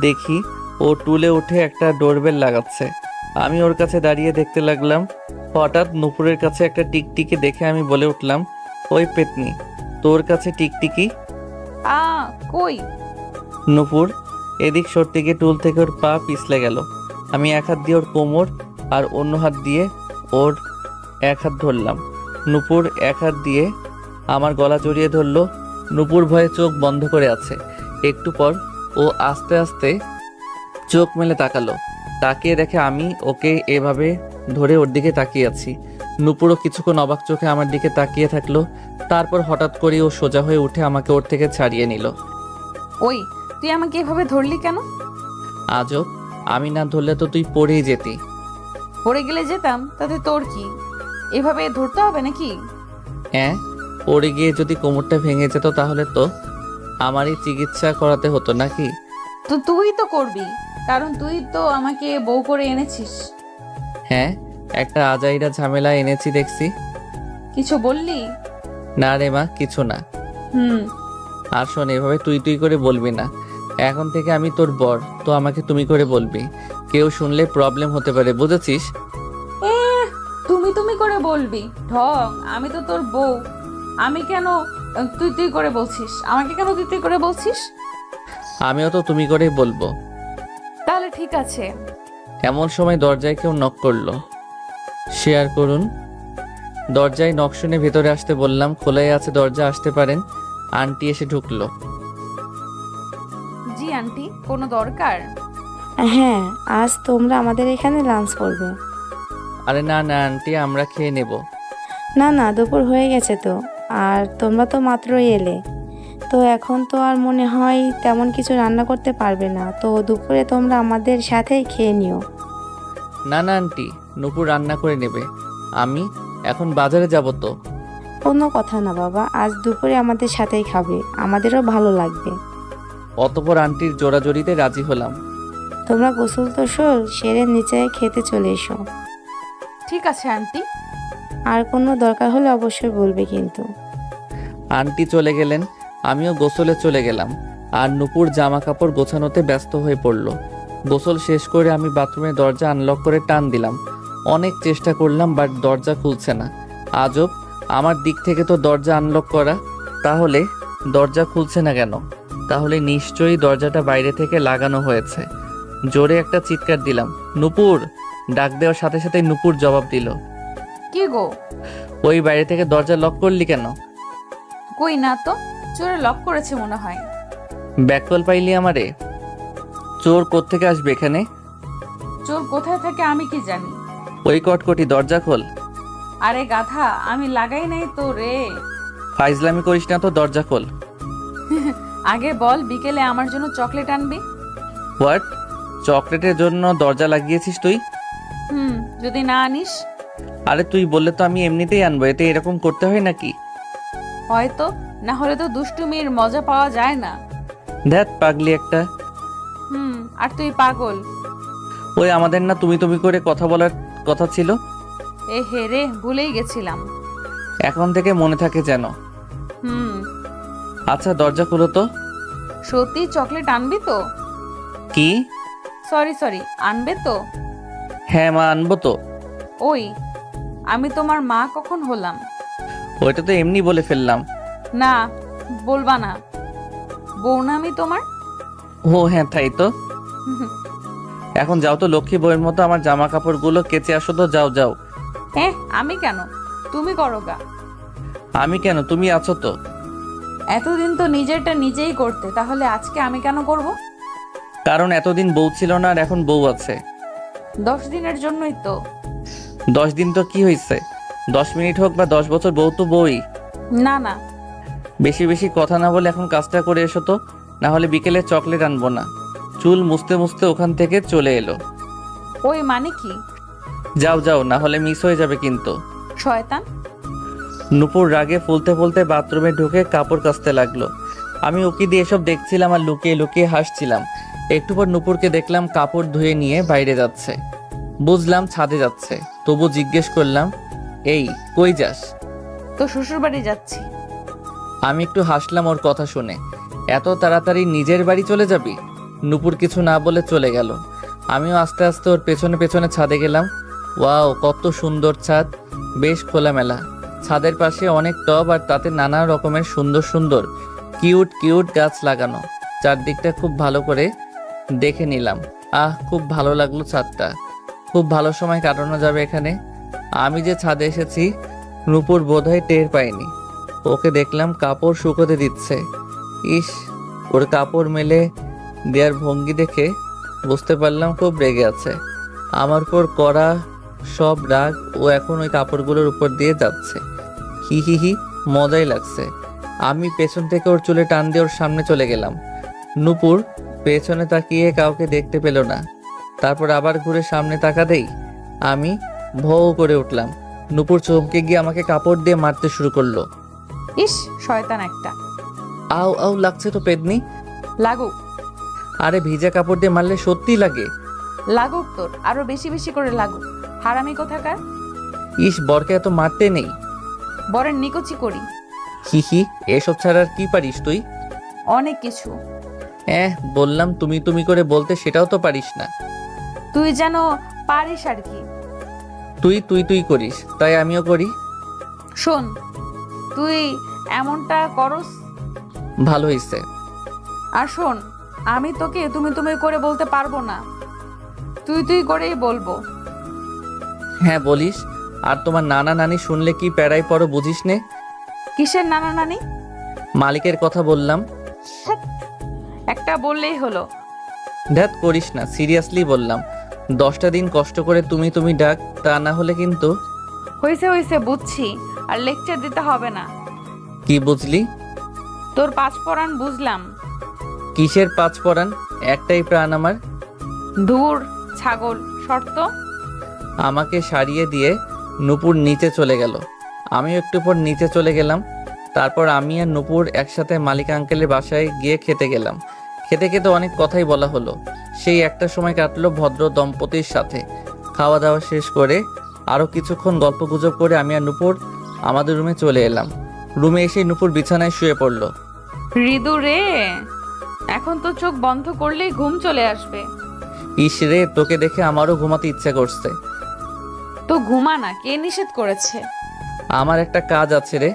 দেখি ও টুলে উঠে একটা ডোরবেল লাগাচ্ছে। আমি ওর কাছে দাঁড়িয়ে দেখতে লাগলাম। হঠাৎ নুপুরের কাছে একটা টিকটিকি দেখে আমি বলে উঠলাম, ওই পেতনি, তোর কাছে টিকটিকি? আ কই? নূপুর এদিক সরতে গিয়ে টুল থেকে ওর পা পিছলে গেল। আমি এক হাত দিয়ে ওর কোমর আর অন্য হাত দিয়ে ওর এক হাত ধরলাম। নূপুর এক হাত দিয়ে আমার গলা জড়িয়ে ধরলো। নূপুর ভয়ে চোখ বন্ধ করে আছে। একটু পর ও আস্তে আস্তে চোখ মেলে তাকালো। তাকিয়ে দেখে আমি ওকে এভাবে ধরে ওর দিকে তাকিয়ে আছি। নূপুরও কিছুক্ষণ অবাক চোখে আমার দিকে তাকিয়ে থাকলো। তারপর হঠাৎ করে ও সোজা হয়ে উঠে আমাকে ওর থেকে ছাড়িয়ে নিল। ওই, তুই আমাকে এভাবে ধরলি কেন? আজব, আমি না ধরলে তো তুই পড়েই যেতি। পড়ে গেলে যেতাম, তাতে তোর কি? এভাবে ধরতে হবে নাকি? হ্যাঁ, পড়ে গিয়ে যদি কোমরটা ভেঙে যেত তাহলে তো আমারই চিকিৎসা করাতে হতো নাকি? তো তুই তো করবি, কারণ তুই তো আমাকে বউ করে এনেছিস। হ্যাঁ, একটা আজাইরা ঝামেলা এনেছি দেখছি। কিছু বললি? না রে মা, কিছু না। হুম। আর শোন, এভাবে তুই তুই করে বলবি না। এখন থেকে আমি তোর বর, তো আমাকে তুমি করে বলবি। কেউ শুনলে প্রবলেম হতে পারে, বুঝেছিস? এ, তুমি তুমি করে বলবি ঢং। আমি তো তোর বউ। আমি কেন তুই তুই করে বলছিস? আমাকে কেন তুই তুই করে বলছিস? আমিও তো তুমি করেই বলবো। তাহলে ঠিক আছে। এমন সময় দরজায় কেউ নক করলো। শেয়ার করুন। দরজায় নক শুনে ভেতরে আসতে বললাম। খোলাই আছে দরজা, আসতে পারেন। আন্টি এসে ঢুকলো। জি আন্টি, কোনো দরকার? হ্যাঁ, আজ তোমরা আমাদের এখানে লাঞ্চ করবে। আরে না না আন্টি, আমরা খেয়ে নেব। না না, দুপুর হয়ে গেছে তো, আর তোমরা তো মাত্রই এলে, তো এখন তো আর মনে হয় তেমন কিছু রান্না করতে পারবে না, তো দুপুরে তোমরা আমাদের সাথেই খেয়ে নিও। না না আন্টি, নূপুর রান্না করে নেবে। আমি এখন বাজারে যাব তো। কোনো কথা না বাবা, আজ দুপুরে আমাদের সাথেই খাবে, আমাদেরও ভালো লাগবে। অতপর আন্টির জোড়াজড়িতে রাজি হলাম। তোমরা গোসল টোসল সেরে নিচে খেতে চলে এসো। ঠিক আছে আন্টি। আর কোনো দরকার হলে অবশ্যই বলবে কিন্তু। আন্টি চলে গেলেন, আমিও গোসলে চলে গেলাম। আর নূপুর জামা কাপড় গোছানোতে ব্যস্ত হয়ে পড়ল। গোসল শেষ করে আমি বাথরুমের দরজা আনলক করে টান দিলাম। অনেক চেষ্টা করলাম, বাট দরজা খুলছে না। আজব, আমার দিক থেকে তো দরজা আনলক করা, তাহলে দরজা খুলছে না কেন? তাহলে নিশ্চয়ই দরজাটা বাইরে থেকে লাগানো হয়েছে। জোরে একটা চিৎকার দিলাম, নূপুর! ডাক দেওয়ার সাথে সাথে নূপুর জবাব দিল। কি গো? ওই বাইরে থেকে দরজা লক করলি কেন? কই না তো, চোরে লক করেছে মনে হয়। ব্যাককল পাইলি আমারে? চোর কোত্থেকে আসবে এখানে? চোর কোথায় থাকে আমি কি জানি? ওই কটকটি, দরজা খোল। আরে গাধা, আমি লাগাই নাই তো রে। ফাইজলামি করিস না তো, দরজা খোল। আগে বল, বিকেলে আমার জন্য চকলেট আনবি। হোয়াট? চকলেটের জন্য দরজা লাগিয়েছিস তুই? যদি না আনিস? আরে তুই বললে তো আমি এমনিতেই আনবো, এতে এরকম করতে হয় নাকি? হয়তো, না হলে তো দুষ্টুমির মজা পাওয়া যায় না। ধ্যাত পাগলি একটা। আর তুই পাগল। ওই আমাদের না তুমি তুমি করে কথা বলার কথা ছিল। এ হে রে, ভুলেই গেছিলাম। এখন থেকে মনে থাকে যেন। আচ্ছা দরজা খুলো তো। সত্যি চকলেট আনবি তো? কি? সরি, আনবে তো? হ্যাঁ মা, আনবো তো। ওই, আমি তোমার মা কখন হলাম? ওইটা তো এমনি বলে ফেললাম। না, বলবা না। বউ না আমি তোমার? ও হ্যাঁ, তাই তো। এখন যাও তো, লক্ষ্মী বউয়ের মতো আমার জামা কাপড়গুলো কেচে আসো তো, যাও যাও। হ্যাঁ, আমি কেন? তুমি করো গা। আমি কেন? তুমি আছো তো। এতদিন তো নিজেরটা নিজেই করতে, তাহলে আজকে আমি কেন করব? কারণ এতদিন বউ ছিল না, আর এখন বউ আছে। 10 দিনের জন্যই তো। 10 দিন তো কি হয়েছে? 10 মিনিট হোক বা 10 বছর, বউ তো বউই। না। বেশি বেশি কথা না বলে এখন কাজটা করে এসো তো, না হলে বিকেলে চকলেট আনবো না। চুল মুছতে মুছতে ওখান থেকে চলে এলো। ওই মানে কি? যাও যাও, না হলে মিস হয়ে যাবে কিন্তু। শয়তান। নূপুর রাগে ফুলতে ফুলতে বাথরুমে ঢুকে কাপড় কাচতে লাগলো। আমি উকি দিয়ে এসব দেখছিলাম আর লুকিয়ে লুকিয়ে হাসছিলাম। একটু পর নূপুরকে দেখলাম কাপড় ধুয়ে নিয়ে বাইরে যাচ্ছে। বুঝলাম ছাদে যাচ্ছে, তবু জিজ্ঞেস করলাম, এই কই যাস? তো শ্বশুর বাড়ি যাচ্ছি। আমি একটু হাসলাম ওর কথা শুনে। এত তাড়াতাড়ি নিজের বাড়ি চলে যাবি? নূপুর কিছু না বলে চলে গেল। আমিও আস্তে আস্তে ওর পেছনে পেছনে ছাদে গেলাম। ওয়াও, কত সুন্দর ছাদ, বেশ খোলামেলা। ছাদের পাশে অনেক টব, আর তাতে নানা রকমের সুন্দর সুন্দর কিউট কিউট গাছ লাগানো, চারদিকটা খুব ভালো করে দেখে নিলাম। খুব ভালো লাগলো ছাদটা, খুব ভালো সময় কাটানো যাবে এখানে। আমি যে ছাদে এসেছি নূপুর বোধহয় টের পায়নি। ওকে দেখলাম কাপড় শুকোতে দিচ্ছে। ইস, ওর কাপড় মেলে দেওয়ার ভঙ্গি দেখে বুঝতে পারলাম খুব রেগে আছে। আমার উপর করা সব রাগ ও এখন ওই কাপড়গুলোর উপর দিয়ে যাচ্ছে। হি হি হি, মজাই লাগছে। আমি পেছন থেকে ওর চুলে টান দিয়ে ওর সামনে চলে গেলাম। নূপুর পেছনে তাকিয়ে কাউকে দেখতে পেল না। তারপর আবার ঘুরে সামনে তাকাতেই আমি ভৌ করে উঠলাম। নূপুর চমকে গিয়ে আমাকে কাপড় দিয়ে মারতে শুরু করলো। ইস, শয়তান একটা। আউ আউ লাগছে তো পেদনি। লাগুক। আরে ভিজা কাপড় দিয়ে মারলে সত্যিই লাগে। লাগুক তোর, আরো বেশি বেশি করে লাগুক। হারামি কোথাকার। ইস, বরকে এত মারতে নেই। বরের নিকুচি করি। হি হি, এসব ছাড়া আর কি পারিস তুই? অনেক কিছু। বললাম তুমি তুমি করে বলতে, সেটাও তো পারিস না। তুই যেন পারিস আর কি। তুই তুই তুই করিস, তাই আমিও করি। শোন, তুই এমনটা করস। ভালো হয়েছে। আর শোন, আমি তোকে তুমি তুমি করে বলতে পারবো না, তুই তুই করেই বলবো। হ্যাঁ বলিস। আর তোমার নানা নানি শুনলে কি প্যারাই পড়ো বুঝিস নে। কিসের নানা নানি? মালিকের কথা বললাম। হ্যাট, একটা বললেই হলো। ধ্যাত করিস না, সিরিয়াসলি বললাম। 10টা দিন কষ্ট করে তুমি তুমি ডাক, তা না হলে কিন্তু। হয়েছে হয়েছে, বুঝছি। আর লেকচার দিতে হবে না। কি বুঝলি? তোর পাঁচ পরাণ বুঝলাম। কিসের 5 পরাণ? একটাই প্রাণ আমার। ধুর ছাগল, শর্ত। আমাকে সারিয়ে দিয়ে নূপুর নিচে চলে গেল। আমিও একটু পর নিচে চলে গেলাম। তারপর আমি আর নূপুর একসাথে মালিক আঙ্কেলের বাসায় গিয়ে খেতে গেলাম। খেতে খেতে অনেক কথাই বলা হলো। সেই একটা সময় কাটলো ভদ্র দম্পতির সাথে। খাওয়া দাওয়া শেষ করে আরও কিছুক্ষণ গল্পগুজব করে আমি আর নূপুর আমাদের রুমে চলে এলাম। রুমে এসে নূপুর বিছানায় শুয়ে পড়লো। হৃদু রে, এখন তো চোখ বন্ধ করলেই ঘুম চলে আসবে। ইস রে, তোকে দেখে আমারও ঘুমাতে ইচ্ছা করছে। তো ঘুমা না, কে নিষেধ করেছে? আমার একটা কাজ আছে রে,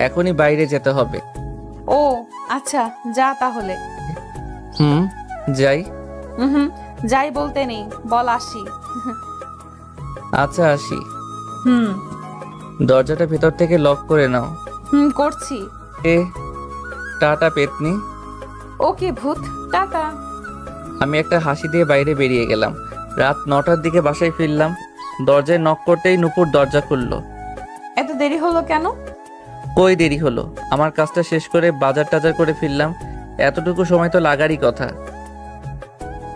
এখনই বাইরে যেতে হবে। ও আচ্ছা, যা তাহলে। যাই। হুম, যাই বলতে নেই, বল আসি। আচ্ছা আসি। হুম দরজাটা ভেতর থেকে লক করে নাও। হুম, করছি। টাটা পেতনি। ওকে ভূত, টাটা। আমি একটা হাসি দিয়ে বাইরে বেরিয়ে গেলাম। রাত 9টার দিকে বাসায় ফিরলাম। দরজায় নক করতেই নূপুর দরজা খুললো। এত দেরি হলো কেন? কই দেরি হলো, আমার কাজটা শেষ করে বাজার টাজার করে ফিরলাম। এতটুকু সময় তো লাগারই কথা।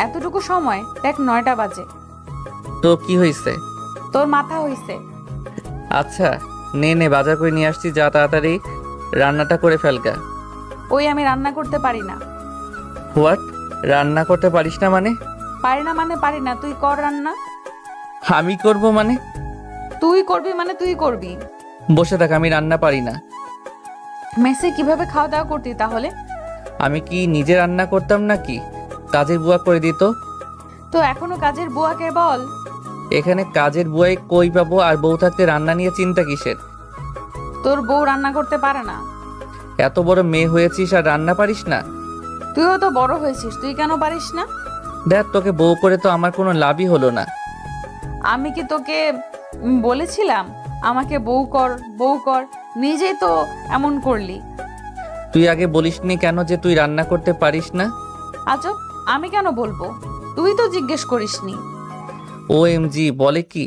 এতটুকু সময়? দেখ 9টা বাজে। তো কি হয়েছে? তোর মাথা হইছে। আচ্ছা নে নে, বাজার করে নিয়ে আসছি, যা তাড়াতাড়ি রান্নাটা করে ফেলগা। ওই আমি রান্না করতে পারি না। হোয়াট? রান্না করতে পারিস না মানে? পারি না মানে পারি না, তুই কর রান্না। আমি করব মানে? তুই করবি মানে তুই করবি। বসে থাক, আমি রান্না পারি না। মেসে কিভাবে খাওয়া দাওয়া করতি তাহলে? আমি কি নিজে রান্না করতাম নাকি কাজের বুয়া করে দিত? তো এখনো কাজের বুয়াকে বল। এখানে কাজের বুয়াই কই পাবো, আর বউ থাকতে রান্না নিয়ে চিন্তা কিসের? তোর বউ রান্না করতে পারে না। এত বড় মেয়ে হয়েছিস আর রান্না পারিস না? তুইও তো বড় হয়েছিস, তুই কেন পারিস না? দেখ, তোকে বউ করে তো আমার কোনো লাভই হলো না। আমি কি তোকে বলেছিলাম আমাকে বউ কর বউ কর? নিজেই তো এমন করলি। তুই আগে বলিসনি কেন যে তুই রান্না করতে পারিস না? আজব, আমি কেন বলবো? তুই তো জিজ্ঞেস করিসনি। OMG, বলে কি?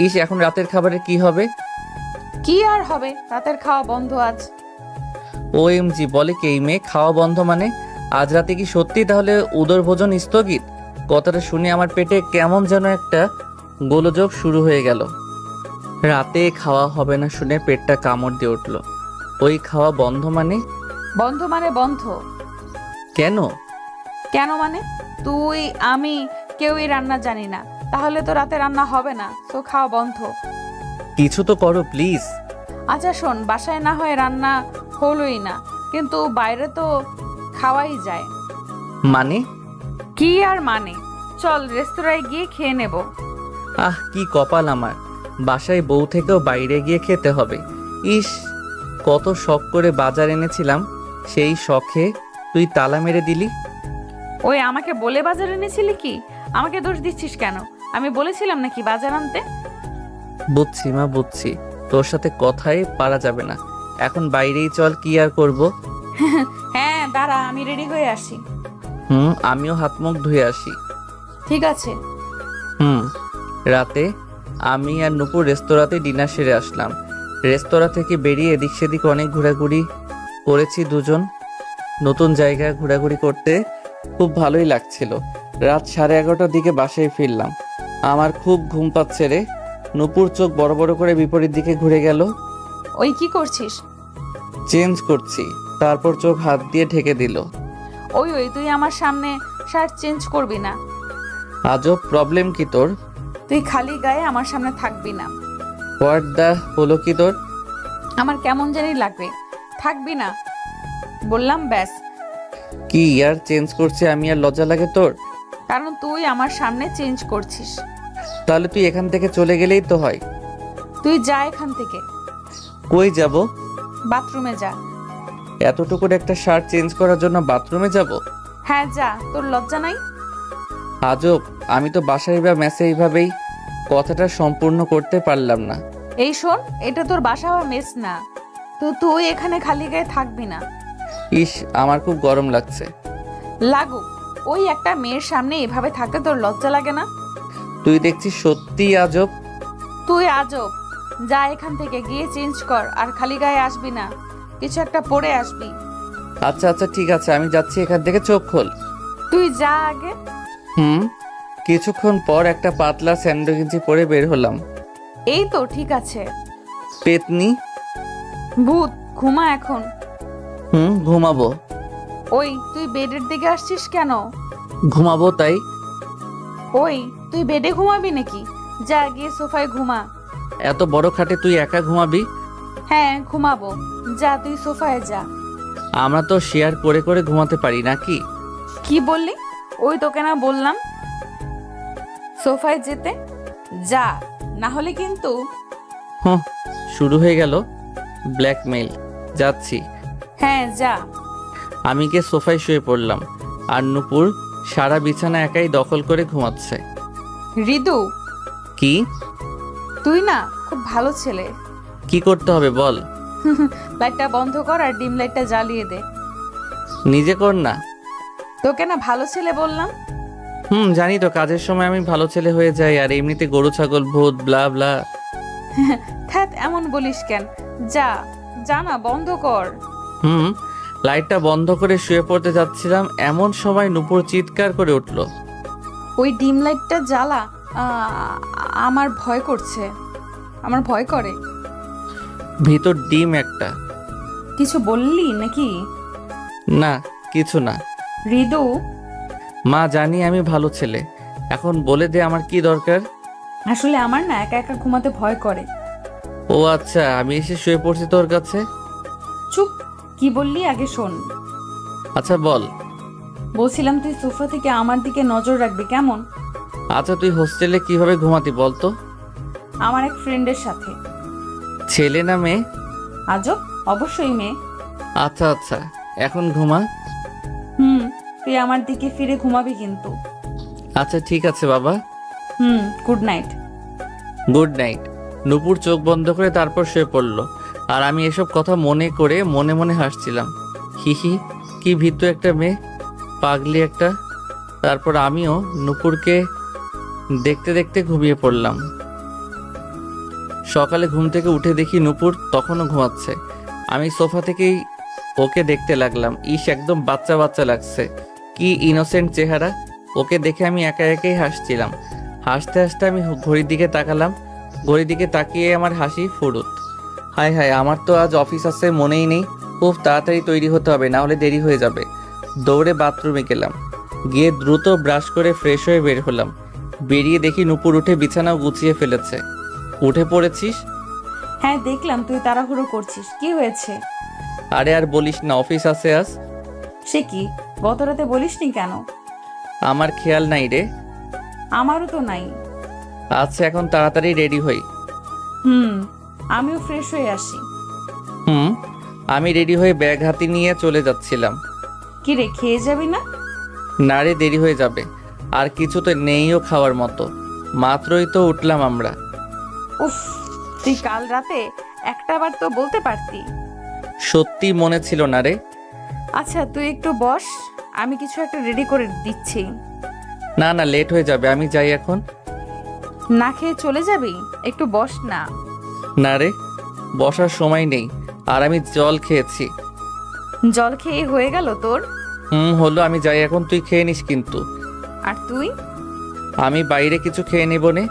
ইস, এখন রাতের খাবারে কি হবে? কি আর হবে, রাতের খাওয়া বন্ধ আজ। OMG, বলে কি এই মেয়ে? খাওয়া বন্ধ মানে আজ রাতে কি সত্যি তাহলে উদর ভোজন স্থগিত? কথাটা শুনে আমার পেটে কেমন যেন একটা গোলযোগ শুরু হয়ে গেল। রাতে খাওয়া হবে না শুনে পেটটা কামড় দিয়ে উঠলো। ওই খাওয়া বন্ধ মানে? বন্ধ মানে বন্ধ। কেন? কেন মানে তুই আমি কেউই রান্না জানি না, তাহলে তো রাতে রান্না হবে না, তো খাওয়া বন্ধ। কিছু তো করো প্লিজ। আচ্ছা শোন, বাসায় না হয় রান্না হলোই না, কিন্তু বাইরে তো খাওয়াই যায়। মানে? কি আর মানে, চল রেস্তোরাঁয় গিয়ে খেয়ে নেব। কি কপাল আমার, বাসায় বউ থেকেও বাইরে গিয়ে খেতে হবে। ইস, কত শখ করে বাজার এনেছিলাম, সেই শখে তুই তালা মেরে দিলি। ওই আমাকে বলে বাজার এনেছিলি কি? আমাকে দোষ দিচ্ছিস কেন? আমি বলেছিলাম নাকি বাজার আনতে? বুঝছি মা, বুঝছি। তোর সাথে কথাই পারা যাবে না। এখন বাইরেই চল, কি আর করব। হ্যাঁ দাঁড়া, আমি রেডি হয়ে আসি। আমিও হাত মুখ ধুয়ে আসি। ঠিক আছে। রাতে আমি আর নুপুর রেস্তোরাঁতে ডিনার সেরে আসলাম। রেস্তোরাঁ থেকে বেরিয়ে এদিক সেদিক অনেক ঘোরাঘুরি করেছি দুজন। নতুন জায়গায় ঘোরাঘুরি করতে খুব ভালোই লাগছিল। রাত 11:30টার দিকে বাসায় ফিরলাম। আমার খুব ঘুম পাচ্ছে রে। নুপুর চোখ বড় বড় করে বিপরীত দিকে ঘুরে গেল। ওই কি করছিস? চেঞ্জ করছি। তারপর চোখ হাত দিয়ে ঢেকে দিল। ওই তুই আমার সামনে শার্ট চেঞ্জ করবি না। আজব, প্রবলেম কি তোর? তুই খালি গায়ে আমার সামনে থাকবি না। হোয়াট দা হলো কি তোর? আমার কেমন জানি লাগবে, থাকবি না বললাম, ব্যাস। কি আর চেঞ্জ করছে আমি, আর লজ্জা লাগে তোর? কারণ তুই আমার সামনে চেঞ্জ করছিস। তাহলে তুই এখান থেকে চলে গেলেই তো হয়। তুই যা এখান থেকে। কই যাব? বাথরুমে যা। এতটুকুর একটা শার্ট চেঞ্জ করার জন্য বাথরুমে যাব? হ্যাঁ যা, তোর লজ্জা নাই? আজব, আমি তো বাসায় বা মেসে এইভাবেই কথাটা সম্পূর্ণ করতে পারলাম না। এই শোন, এটা তোর বাসা বা মেস না, তো তুই এখানে খালি গায়ে থাকবি না। ইস, আমার খুব গরম লাগছে। লাগুক, ওই একটা মেয়ের সামনে এভাবে থাকতে তোর লজ্জা লাগে না? তুই দেখছিস সত্যিই আজব। তুই আজব। যা এখান থেকে, গিয়ে চেঞ্জ কর, আর খালি গায়ে আসবি না, কিছু একটা পরে আসবি। আচ্ছা আচ্ছা ঠিক আছে, আমি যাচ্ছি এখান থেকে, চোখ খোল। তুই যা আগে। কিছুক্ষণ পর একটা পাতলা স্যান্ডো গেঞ্জি পরে বের হলাম। এই তো ঠিক আছে। পেতনি। ভূত, ঘুমা এখন। ঘুমাবো। ওই তুই বেডের দিকে আসছিস কেন? ঘুমাবো তাই। ওই তুই বেডে ঘুমাবি নাকি? যা গিয়ে সোফায় ঘুমা। এত বড় খাটে তুই একা ঘুমাবি? হ্যাঁ ঘুমাবো, যা তুই সোফায় যা। আমরা তো শেয়ার করে করে ঘুমাতে পারি নাকি? কি বললি? ওই তোকে না বললাম সোফায় যেতে, যা, না হলে কিন্তু। শুরু হয়ে গেল ব্ল্যাকমেইল। যাচ্ছি। হ্যাঁ যা। আমি গিয়ে সোফায় শুয়ে পড়লাম, আর নুপুর সারা বিছানা একাই দখল করে ঘুমাচ্ছে। রিদু, কি? তুই না খুব ভালো ছেলে। কি করতে হবে বল? লাইটটা বন্ধ কর আর ডিম লাইটটা জ্বালিয়ে দে। নিজে কর না। তোকে না ভালো ছেলে বললাম। জানি তো, কাজের সময় আমি ভালো ছেলে হয়ে যাই, আর এমনিতে গরু ছাগল ভূত ব্লা ব্লা। থ্যাত, এমন বলিস কেন? যা যা না, বন্ধ কর। লাইটটা বন্ধ করে শুয়ে পড়তে যাচ্ছিলাম, এমন সময় নুপুর চিৎকার করে উঠল। ওই ডিম লাইটটা জ্বালা। আমার ভয় করছে, আমার ভয় করে। ভিতর ডিম একটা। কিছু বললি নাকি? না, কিছু না। রিদু, মা, জানি আমি ভালো ছেলে, এখন বলে দে আমার কি দরকার। আসলে আমার না একা একা ঘুমাতে ভয় করে। ও আচ্ছা, আমি এসে শুয়ে পড়ছি তোর কাছে। চুপ, কি বললি আগে শোন। আচ্ছা বল। বলছিলাম তুই সোফা থেকে আমার দিকে নজর রাখবি, কেমন? আচ্ছা, তুই হোস্টেলে কিভাবে ঘুমাতি বলতো? আমার এক ফ্রেন্ডের সাথে। ছেলে না মেয়ে? আজব, অবশ্যই মেয়ে। আচ্ছা আচ্ছা, এখন ঘুমা। তুই আমার দিকে ফিরে ঘুমাবি কিন্তু। আচ্ছা ঠিক আছে বাবা। Good night. Good night. Nupur চোখ বন্ধ করে তারপর শুয়ে পড়লো, আর আমি এসব কথা মনে করে মনে মনে হাসছিলাম। হিহি, কি ভীতু একটা মেয়ে, পাগলি একটা। তারপর আমিও নুপুরকে দেখতে দেখতে ঘুমিয়ে পড়লাম। সকালে ঘুম থেকে উঠে দেখি নুপুর তখনও ঘুমাচ্ছে। আমি সোফা থেকেই ওকে দেখতে লাগলাম। ইস, একদম বাচ্চা বাচ্চা লাগছে, কি ইনোসেন্ট চেহারা। ওকে দেখে আমি একা একাই হাসছিলাম। হাসতে হাসতে আমি ঘড়ির দিকে তাকালাম। ঘড়ির দিকে তাকিয়ে আমার হাসি ফুরুত। হায় হায়, আমার তো আজ অফিস আছে, মনেই নেই। খুব তাড়াতাড়ি তৈরি হতে হবে, না হলে দেরি হয়ে যাবে। দৌড়ে বাথরুমে গেলাম, গিয়ে দ্রুত ব্রাশ করে ফ্রেশ হয়ে বের হলাম। বেরিয়ে দেখি নুপুর উঠে বিছানাও গুছিয়ে ফেলেছে। উঠে পড়েছিস? হ্যাঁ দেখলাম, তুই তাড়াহুড়ো করছিস, কি হয়েছে? আরে আর বলিস না, অফিস আছে আজ। সে কি, গত রাতে বলিসনি কেন? আমার খেয়াল নাই রে। আমারও তো নাই। আচ্ছা, এখন তাড়াতাড়ি রেডি হই। আমিও ফ্রেশ হয়ে আসি। আমি রেডি হয়ে ব্যাগ হাতে নিয়ে চলে যাচ্ছিলাম। কি রে, খেয়ে যাবি না? না রে, দেরি হয়ে যাবে। আর কিছু তো নেইও খাওয়ার মতো, মাত্রই তো উঠলাম আমরা। উফ, তুই কাল রাতে একটাবার তো বলতে পারতি। সত্যি মনে ছিল না রে। আচ্ছা তুই একটু বস, আমি কিছু একটা রেডি করে দিচ্ছি। না না, লেট হয়ে যাবে, আমি যাই এখন। না খেয়ে চলে যাবি? একটু বস না। না রে, বসার সময় নেই, আর আমি জল খেয়েছি। জল খেয়ে হয়ে গেল তোর? হলো, আমি যাই এখন, তুই খেয়ে নিস কিন্তু। আর তুই? আমি বাইরে কিছু খেয়ে নেব নে।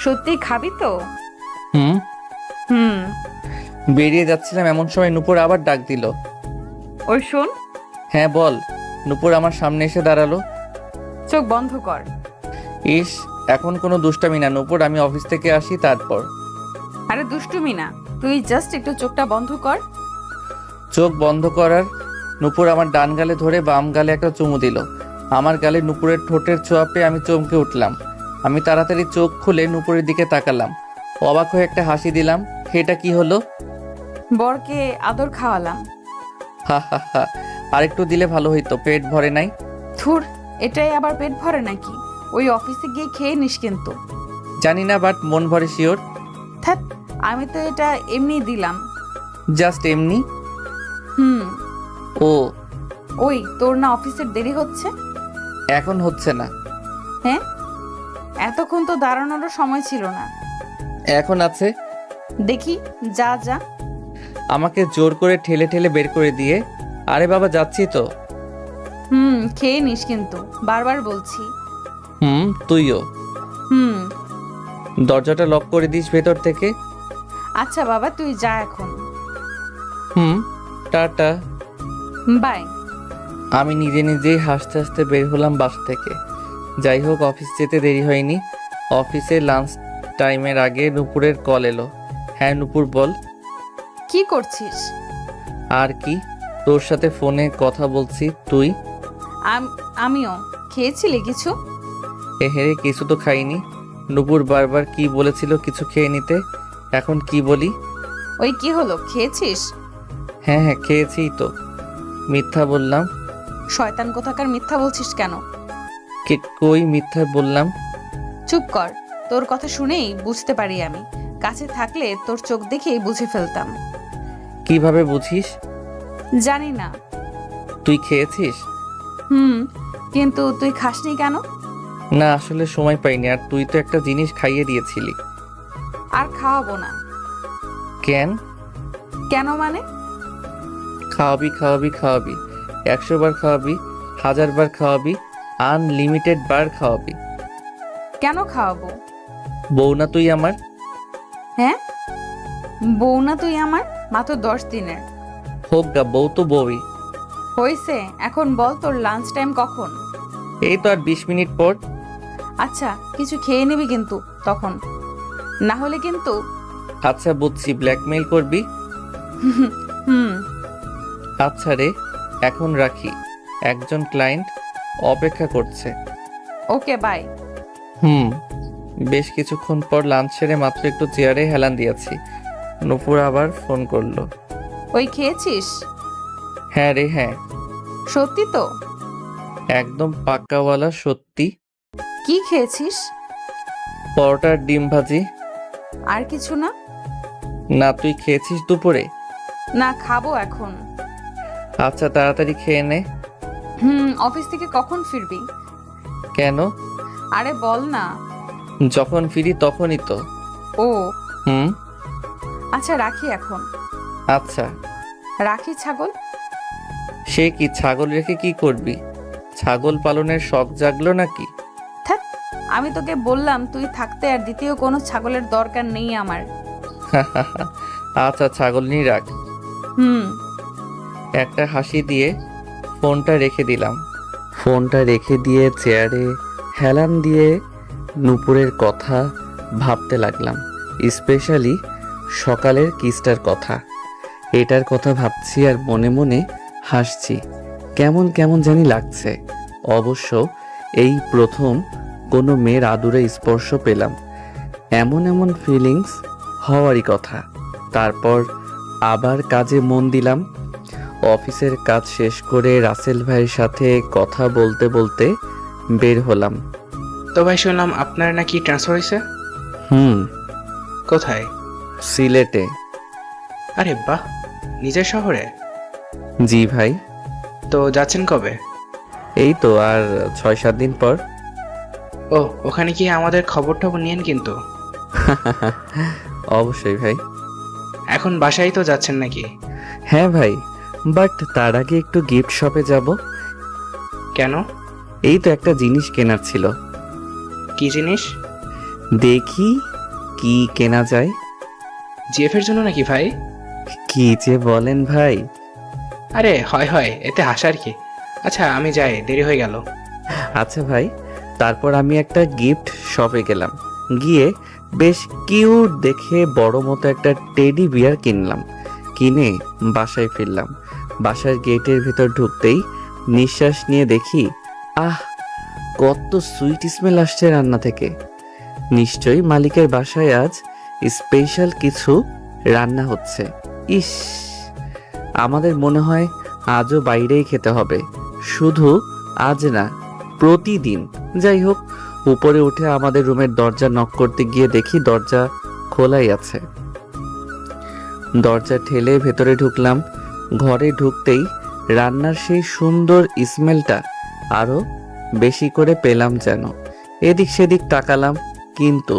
সত্যি খাবি তো? হুম। হুম। বেরিয়ে যাচ্ছিলাম এমন সময় নূপুর আবার ডাক দিল। ওই শোন। হ্যাঁ বল। নূপুর আমার সামনে এসে দাঁড়ালো। চোখ বন্ধ কর। ইস, এখন কোনো দুষ্টামি না নূপুর, আমি অফিস থেকে আসি তারপর। আরে দুষ্টুমি না, তুই জাস্ট একটু চোখটা বন্ধ কর। চোখ বন্ধ করার নূপুর আমার ডান গালে ধরে বাম গালে একটা চুমু দিল। আমার গালে নূপুরের ঠোঁটের ছোঁয়া পেয়ে আমি চমকে উঠলাম। আমি তাড়াতাড়ি চোখ খুলে নূপুরের দিকে তাকালাম, অবাক হয়ে একটা হাসি দিলাম। এটা কি হলো? বরকে আদর খাওয়ালাম। হা হা হা, আরেকটু দিলে ভালো হইতো, পেট ভরে নাই। থুর, এটাই আবার পেট ভরে নাকি? ওই অফিসে গিয়ে খেয়ে নিস কিন্তু। জানি না, বাট মন ভরে শিওর। ধ্যাৎ, আমি তো এটা এমনি দিলাম। জাস্ট এমনি? হুম। ও। ওই তোর না অফিসের দেরি হচ্ছে? এখন হচ্ছে না। হ্যাঁ, এতক্ষণ তো দাঁড়ানোরও সময় ছিল না। এখন আছে। দেখি, যা যা। আমাকে জোর করে ঠেলে ঠেলে বের করে দিয়ে, আরে বাবা যাচ্ছি তো। খেয়ে নিস কিন্তু, বারবার বলছি। তুইও। হুম। দরজাটা লক করে দিস ভেতর থেকে। আচ্ছা বাবা, তুই যা এখন। টাটা। বাই। আমি নিজে নিজেই হাসতে হাসতে বের হলাম বাসা থেকে। যাই হোক, অফিস যেতে দেরি হয়নি। অফিসে লাঞ্চ টাইমের আগে নূপুরের কল এলো। হ্যাঁ নূপুর বল। কি করছিস? আর কি, তোর সাথে ফোনে কথা বলছি। তুই? আমিও। খেয়েছিলি কিছু? হেরে কিছু তো খাইনি। নূপুর বারবার কি বলেছিল কিছু খেয়ে নিতে, এখন কি বলি? ওই কি হলো, খেয়েছিস? হ্যাঁ হ্যাঁ, খেয়েছি তো। মিথ্যা বললাম? শয়তান কোথাকার, মিথ্যা বলছিস কেন? কই মিথ্যা বললাম? চুপ কর, তোর কথা শুনেই বুঝতে পারি আমি। কাছে থাকলে তোর চোখ দেখেই বুঝে ফেলতাম। কিভাবে বুঝিস? জানি না। তুই খেয়েছিস? কিন্তু তুই খাসনি কেন? না, আসলে সময় পাইনি, আর তুই তো একটা জিনিস খাইয়ে দিয়েছিলি। আর খাওয়াবো না। কেন? কেন মানে? খাওয়াবি খাওয়াবি খাওয়াবি, 100 বার খাওয়াবি, 1000 বার খাওয়াবি, আনলিমিটেড বার খাওয়াবি। কেন খাওয়াবো? বউ না তুই আমার? হ্যাঁ, বউ না তুই আমার? মাত্র 10 দিনের। হোক গা, বউ তো বউই। হইছে, এখন বল তোর লাঞ্চ টাইম কখন? এই তো আর 20 মিনিট পর। আচ্ছা, কিছু খেয়ে নিবি কিন্তু তখন, না হলে কিন্তু। আচ্ছা বুঝছি, ব্ল্যাকমেইল করবি। হুম। আচ্ছা রে, এখন রাখি, একজন ক্লায়েন্ট অপেক্ষা করছে। ওকে, বাই। বেশ কিছুক্ষণ পর লাঞ্চ সেরে মাত্র একটু চেয়ারে হেলান দিয়েছি, নূপুর আবার ফোন করলো। ওই খেয়েছিস? হ্যাঁ রে হ্যাঁ। সত্যি তো? একদম পাক্কাওয়ালা সত্যি। কি খেয়েছিস? পরোটার ডিম ভাজি। আর কিছু না? না, তুই খেয়েছিস দুপুরে? না, খাবো এখন। আচ্ছা তাড়াতাড়ি খেয়ে নে। অফিস থেকে কখন ফিরবি? কেন? আরে বল না। যখন ফিরি তখনই তো। ও। হুম। আচ্ছা রাখি এখন। আচ্ছা। রাখি ছাগল। সে কি, ছাগল রেখে কি করবি? ছাগল পালনের শখ জাগলো নাকি? ধ্যাৎ, আমি তোকে বললাম তুই থাকতে আর দ্বিতীয় কোনো ছাগলের দরকার নেই আমার। আচ্ছা ছাগল নিয়ে রাখ। একটা হাসি দিয়ে ফোনটা রেখে দিলাম। ফোনটা রেখে দিয়ে চেয়ারে হেলান দিয়ে নূপুরের কথা ভাবতে লাগলাম, স্পেশালি সকালের কিসটার কথা। এটার কথা ভাবছি আর মনে মনে হাসছি, কেমন কেমন জানি লাগছে। অবশ্য এই প্রথম কোনো মেয়ের আদুরে স্পর্শ পেলাম, এমন এমন ফিলিংস হওয়ারই কথা। তারপর আবার কাজে মন দিলাম। অফিসের কাজ শেষ করে রাসেল ভাইয়ের সাথে কথা বলতে বলতে বের হলাম। তো ভাই শুনলাম আপনার নাকি ট্রান্সফার হয়েছে। হুম, কোথায়? সিলেটে। আরে বাহ, নিজের শহরে? জি ভাই। তো যাচ্ছেন কবে? এই তো আর 6-7 দিন পর। ও, ওখানে গিয়ে আমাদের খবর টবর নিয়েন কিন্তু। অবশ্যই ভাই। এখন বাসায় তো যাচ্ছেন নাকি? হ্যাঁ ভাই, বাট তার আগে একটু গিফট শপে যাব। কেন? এই তো একটা জিনিস কেনার ছিল। কি জিনিস? দেখি কি কেনা যায়। জিএফ এর জন্য নাকি ভাই? কি যে বলেন ভাই। আরে হয় হয়, এতে হাসার কি। আচ্ছা আমি যাই, দেরি হয়ে গেল। আচ্ছা ভাই, তারপর আমি একটা গিফট শপে গেলাম। গিয়ে বেশ কিউট দেখে বড় মতো একটা টেডি বিয়ার কিনলাম। কিনে বাসায় ফিরলাম। বাসার গেটের ভিতর ঢুকতেই নিঃশ্বাস নিয়ে দেখি, আহ, কত সুইট স্মেল আসছে রান্না থেকে। নিশ্চয়ই মালিকের বাসায় আজ স্পেশাল কিছু রান্না হচ্ছে। ইস, আমাদের মনে হয় আজও বাইরেই খেতে হবে। শুধু আজ না, প্রতিদিন। যাই হোক, উপরে উঠে আমাদের রুমের দরজা নক করতে গিয়ে দেখি দরজা খোলাই আছে। দরজা ঠেলে ভেতরে ঢুকলাম। ঘরে ঢুকতেই রান্নার সেই সুন্দর স্মেলটা আরো বেশি করে পেলাম যেন। এদিক সেদিক তাকালাম, কিন্তু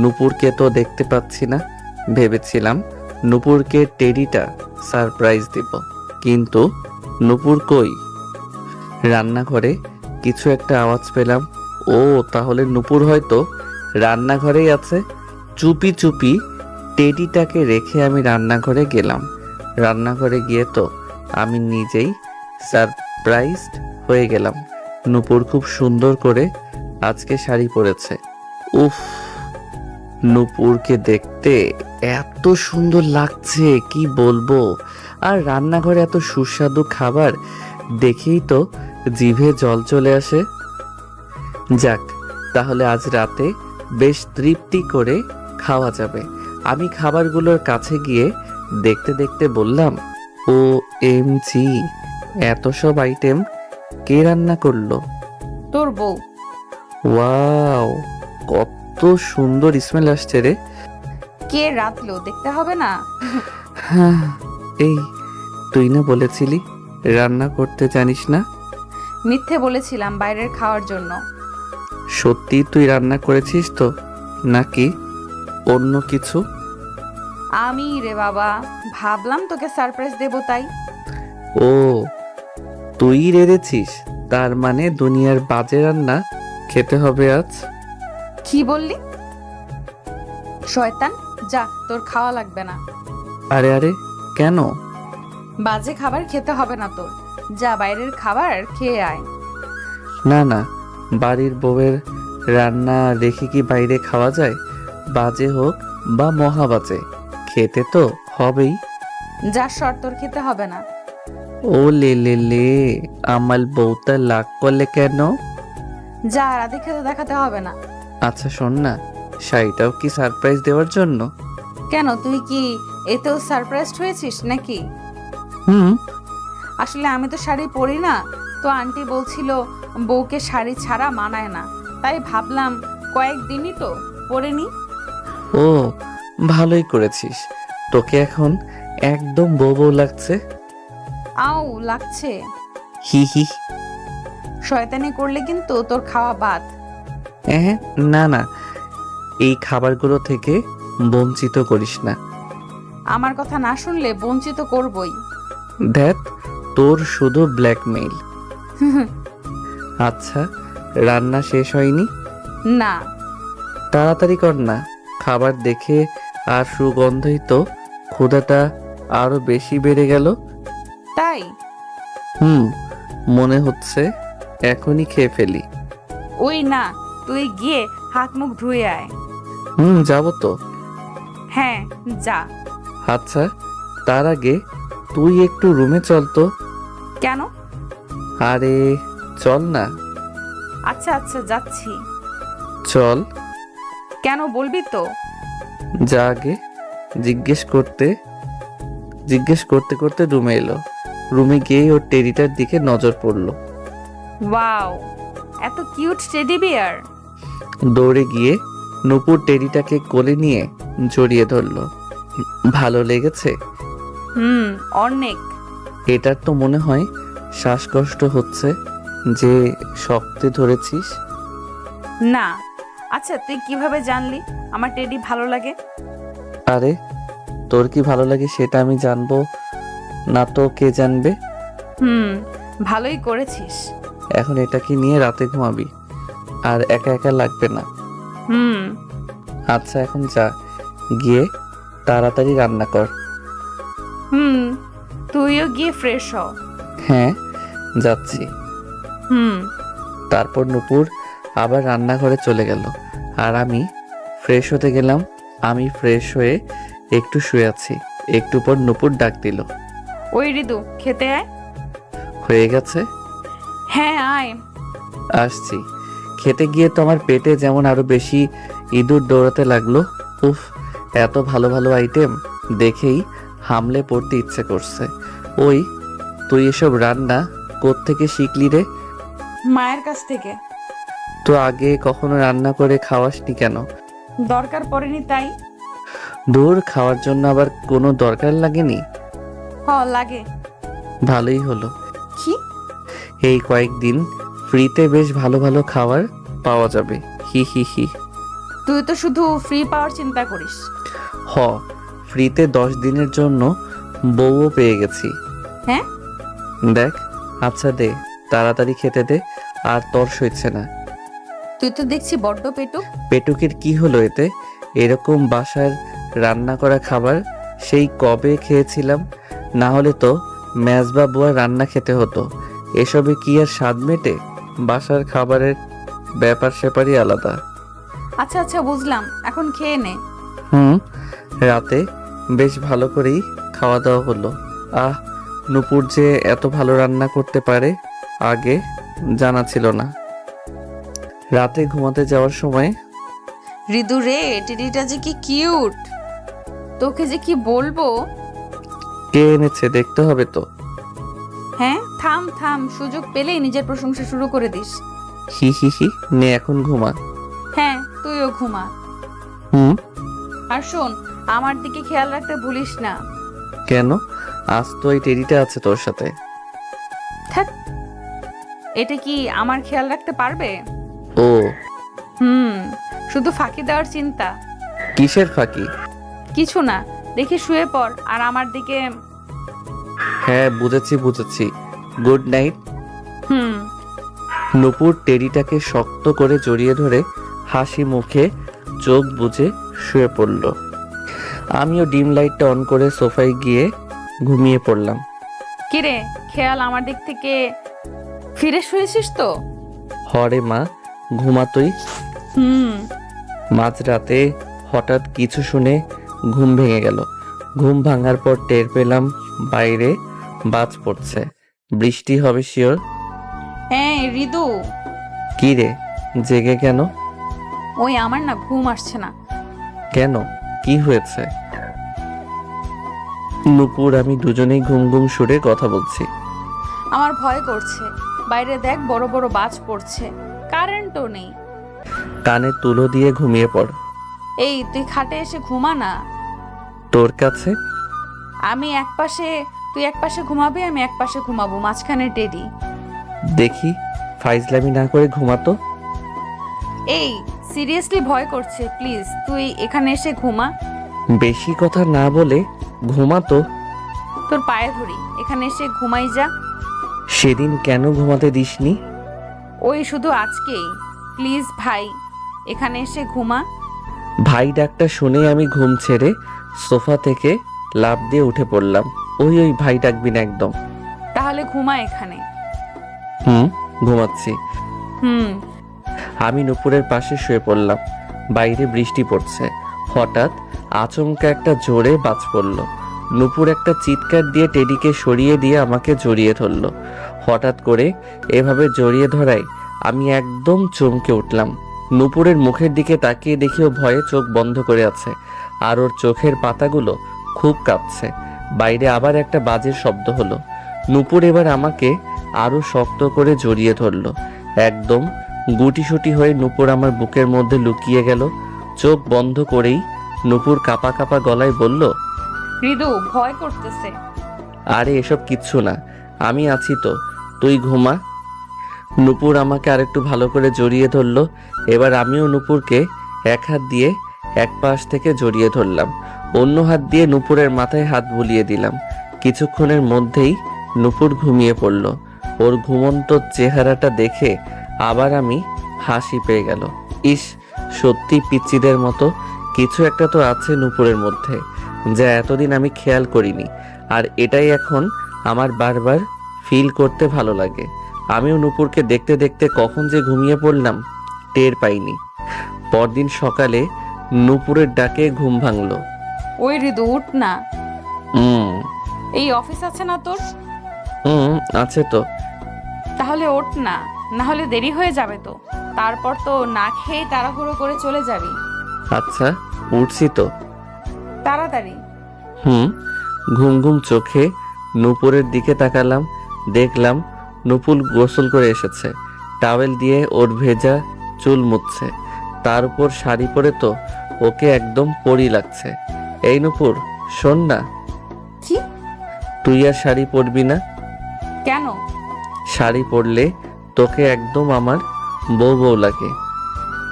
নূপুরকে তো দেখতে পাচ্ছি না। ভেবেছিলাম নূপুরকে টেডিটা সারপ্রাইজ দিব, কিন্তু নূপুর কই? রান্নাঘরে কিছু একটা আওয়াজ পেলাম। ও, তাহলে নূপুর হয়তো রান্নাঘরেই আছে। চুপি চুপি টেডিটাকে রেখে আমি রান্নাঘরে গেলাম। রান্নাঘরে গিয়ে তো আমি নিজেই সারপ্রাইজড হয়ে গেলাম। নূপুর খুব সুন্দর করে আজকে শাড়ি পরেছে। উফ, নূপুরকে দেখতে এত সুন্দর লাগছে কি বলবো। আর রান্নাঘরে এত সুস্বাদু খাবার দেখেই তো জিভে জল চলে আসে। যাক, তাহলে আজ রাতে বেশ তৃপ্তি করে খাওয়া যাবে। আমি খাবারগুলোর কাছে গিয়ে দেখতে দেখতে বললাম, ও এম জি, এত সব আইটেম কে রান্না করলো? তোর বউ। ওয়াও, কত সুন্দর স্মেল আসছে রে। কে রাঁধলো দেখতে হবে না? হ্যাঁ, এই তুই না বলেছিলি রান্না করতে জানিস না? মিথ্যে বলেছিলাম বাইরের খাওয়ার জন্য। সত্যি তুই রান্না করেছিস তো, নাকি অন্য কিছু? আমি রে বাবা, ভাবলাম তোকে সারপ্রাইজ দেব তাই। ও, তুই রেঁধেছিস? তার মানে দুনিয়ার বাজে রান্না খেতে হবে আজ। কি বললি? শয়তান, যা, তোর খাওয়া লাগবে না। আরে আরে, কেন? বাজে খাবার খেতে হবে না তোর। যা, বাইরের খাবার খেয়ে আয়। না না, বাড়ির বউয়ের রান্না রেখে কি বাইরে খাওয়া যায়? বাজে হোক বা মহা বাজে, খেতে তো হবেই। যা সর, তোর খেতে হবে না। ও লে লে লে, আমার বউটা লাগ করলে কেন? যা, রাধে খেতে দেখাতে হবে না। আচ্ছা শোন না, শাড়িটাও কি সারপ্রাইজ দেওয়ার জন্য? কেন, তুই কি এতেও সারপ্রাইজড হয়েছিস নাকি? হুম। আসলে আমি তো শাড়ি পরি না, তো আন্টি বলছিল বউকে শাড়ি ছাড়া মানায় না, তাই ভাবলাম কয়েকদিনই তো পরে নি। ও, ভালোই করেছিস। তোকে এখন একদম বউ বউ লাগছে। আও লাগছে। হি হি। শয়তানি করলে কিন্তু তোর খাওয়া বাদ। হ্যাঁ, না না, এই খাবারগুলো থেকে বঞ্চিত করিস না। আমার কথা না শুনলে বঞ্চিত করবই। দেখ, তোর শুধু ব্ল্যাকমেইল। আচ্ছা, রান্না শেষ হয়নি? না। তাড়াতাড়ি কর না, খাবার দেখে আর সুগন্ধই তো ক্ষুধাটা আরো বেশি বেড়ে গেল। তাই? হুম, মনে হচ্ছে এখনই খেয়ে ফেলি। ওই না, তুই গিয়ে হাত মুখ ধুয়ে আয়। যাবো তো। হ্যাঁ, যা। আচ্ছা, তার আগে তুই একটু রুমে চল তো। কেন? আরে চল না। আচ্ছা আচ্ছা, যাচ্ছি। চল। কেন বলবি তো? যা, আগে জিজ্ঞেস করতে জিজ্ঞেস করতে করতে রুমে এলো। রুমে গিয়ে ওর টেডিটার দিকে নজর পড়লো। ওয়াও, এত কিউট টেডি বিয়ার। দৌড়ে গিয়ে নূপুর টেডিটাকে কোলে নিয়ে জড়িয়ে ধরলো। ভালো লেগেছে? অনেক। এটার তো মনে হয় শ্বাসকষ্ট হচ্ছে যে শক্তে ধরেছিস। না, আচ্ছা তুই কিভাবে জানলি আমার টেডি ভালো লাগে? আরে তোর কি ভালো লাগে সেটা আমি জানবো না তো কে জানবে? ভালোই করেছিস। এখন এটাকে নিয়ে রাতে ঘুমাবি, আর একা একা লাগবে না। আচ্ছা এখন যা, গিয়ে তাড়াতাড়ি রান্না কর। তুইও গিয়ে ফ্রেশ হ। হ্যাঁ যাচ্ছি। তারপর নূপুর আবার রান্নাঘরে চলে গেল, আর আমি ফ্রেশ হতে গেলাম। আমি ফ্রেশ হয়ে একটু শুয়ে আছি। একটু পর নূপুর ডাক দিল। ওই ঋতু, খেতে আয়। হয়ে গেছে? হ্যাঁ আয়। আসছি। খেতে গিয়ে তো আমার পেটে যেমন আরো বেশি ইঁদুর দৌড়াতে লাগলো। উফ, এত ভালো ভালো আইটেম দেখেই হামলে পড়তে ইচ্ছে করছে। ওই তুই এসব রান্না কোত্থেকে শিখলি রে? মায়ের কাছ থেকে। তো আগে কখনো রান্না করে খাওয়াসনি কেন? দরকার পড়েনি তাই। দূর, খাওয়ার জন্য আবার কোনো দরকার লাগেনি? লাগে। ভালোই হলো। কি? এই কয়েকদিন ফ্রিতে বেশ ভালো ভালো খাবার পাওয়া যাবে। হি হি হি। তুই তো শুধু ফ্রি পাওয়ার চিন্তা করিস। ফ্রিতে 10 দিনের জন্য বউও পেয়ে গেছি। হ্যাঁ? দেখ। আচ্ছা দে, তাড়াতাড়ি খেতে দে, আর তর সইছে না। তুই তো দেখছি বড্ড পেটুক। পেটুকের কি হলো এতে? এরকম বাসার রান্না করা খাবার সেই কবে খেয়েছিলাম। না হলে তো মেজবা বুয়ার রান্না খেতে হতো। এসবে কি আর স্বাদ মেটে? বাসার খাবারের ব্যাপার স্যাপারই আলাদা। আচ্ছা আচ্ছা বুঝলাম, এখন খেয়ে নে। রাতে বেশ ভালো করেই খাওয়া দাওয়া হলো। নূপুর যে এত ভালো রান্না করতে পারে আগে জানা ছিল না। রাতে ঘুমাতে যাওয়ার সময় ঋতু রে, টেডিটা যে কি কিউট, তোকে যে কি বলবো। কে এনেছে দেখতে হবে তো। হ্যাঁ, থাম থাম, সুযোগ পেলেই নিজের প্রশংসা শুরু করে দিস। হি হি হি, নে এখন ঘুমা। হ্যাঁ, তুইও ঘুমা। হুম। আর শোন, আমার দিকে খেয়াল রাখতে ভুলিস না। কেন? আজ তো এই টেডিটা আছে তোর সাথে। থাক, এটা কি আমার খেয়াল রাখতে পারবে? ও শুধু ফাঁকি দেওয়ার চিন্তা। কিসের ফাঁকি? কিছু না, দেখি শুয়ে পড় আর আমার দিকে। হ্যাঁ বুঝেছি বুঝেছি, গুড নাইট। হুম। নূপুর টেডিটাকে শক্ত করে জড়িয়ে ধরে হাসি মুখে চোখ বুজে শুয়ে পড়ল। আমিও ডিম লাইটটা অন করে সোফায় গিয়ে ঘুমিয়ে পড়লাম। কিরে, খেয়াল আমার দিক থেকে ফিরে শুয়েছিস তো? হরে মা, ঘুমাতই। হুম। মাঝরাতে হঠাৎ কিছু শুনে ঘুম ভেঙে গেল। ঘুম ভাঙার পর টের পেলাম বাইরে বাজ পড়ছে, বৃষ্টি হবে শিওর। হ্যাঁ ঋতু। কি রে, জেগে কেন? ওই আমার না ঘুম আসছে না। কেন, কি হয়েছে? নূপুর আমি দুজনেই ঘুম ঘুম সুরে কথা বলছি। আমার ভয় করছে, বাইরে দেখ বড় বড় বাজ পড়ছে, কারেন্টও নেই। কানে তুলো দিয়ে ঘুমিয়ে পড়। এই তুই খাটে এসে ঘুমা না। তোর কাছে? তুই এক পাশে ঘুমাবি, আমি এক পাশে ঘুমাবো, মাঝখানে টেডি। দেখি ফাইজলামি না করে ঘুমাতো। এই সিরিয়াসলি ভয় করছে, প্লিজ তুই এখানে এসে ঘুমা। বেশি কথা না বলে ঘুমাতো। তোর পায়ে ধরি, এখানে এসে ঘুমাই যা। সেদিন কেন ঘুমাতে দিসনি? ওই শুধু আজকেই, প্লিজ ভাই এখানে এসে ঘুমা। ভাই ডাকটা শুনে আমি ঘুম ছেড়ে সোফা থেকে লাফ দিয়ে উঠে পড়লাম। ওই ভাই ডাকবি না একদম। তাহলে ঘুমা এখানে। ঘুমাচ্ছি। আমি নূপুরের পাশে শুয়ে পড়লাম। বাইরে বৃষ্টি পড়ছে। হঠাৎ আচমকা একটা জোরে বাজ পড়ল। নূপুর একটা চিৎকার দিয়ে টেডিকে সরিয়ে দিয়ে আমাকে জড়িয়ে ধরল। হঠাৎ করে এভাবে জড়িয়ে ধরায় আমি একদম চমকে উঠলাম। নূপুরের মুখের দিকে তাকিয়ে দেখি ও ভয়ে চোখ বন্ধ করে আছে, আর ওর চোখের পাতাগুলো খুব কাঁপছে। বাইরে আবার একটা বাজের শব্দ হলো। নূপুর এবার আমাকে আরো শক্ত করে জড়িয়ে ধরলো। একদম গুটিসুটি হয়ে নূপুর আমার বুকের মধ্যে লুকিয়ে গেল। চোখ বন্ধ করেই নূপুর কাঁপা কাঁপা গলায় বলল, হৃদু ভয় করতেছে। আরে এসব কিচ্ছু না, আমি আছি তো, তুই ঘুমা। নূপুর আমাকে আরেকটু ভালো করে জড়িয়ে ধরলো। এবার আমিও নূপুরকে এক হাত দিয়ে এক পাশ থেকে জড়িয়ে ধরলাম, অন্য হাত দিয়ে নূপুরের মাথায় হাত বুলিয়ে দিলাম। কিছুক্ষণের মধ্যেই নূপুর ঘুমিয়ে পড়ল। ওর ঘুমন্ত চেহারাটা দেখে আবার আমি হাসি পেয়ে গেল। ইস, সত্যি পিচ্চিদের মতো কিছু একটা তো আছে নূপুরের মধ্যে, যা এতদিন আমি খেয়াল করিনি। আর এটাই এখন আমার বারবার ফিল করতে ভালো লাগে। আমিও নূপুরকে দেখতে দেখতে কখন যে ঘুমিয়ে পড়লাম টের পাইনি। পরদিন সকালে নূপুরের ডাকে ঘুম ভাঙলো। ওই হৃদু উঠ না, হুম এই অফিস আছে না তোর? হুম আছে তো। তাহলে ওঠ না, না হলে দেরি হয়ে যাবে তো। তারপর তো না খেয়ে তাড়াহুড়ো করে চলে যাবি। আচ্ছা, উঠছি তো। তাড়াতাড়ি। ঘুম ঘুম চোখে নূপুরের দিকে তাকালাম। দেখলাম নূপুর গোসল করে এসেছে, টাওয়েল দিয়ে ওর ভেজা চুল মুছছে। তার উপর শাড়ি পরে তো ওকে একদম পরি লাগছে। এই নূপুর, শোন না, কি? তুই আর শাড়ি পরবি না? কেন? শাড়ি পরলে তোকে একদম আমার বউ বউ লাগে।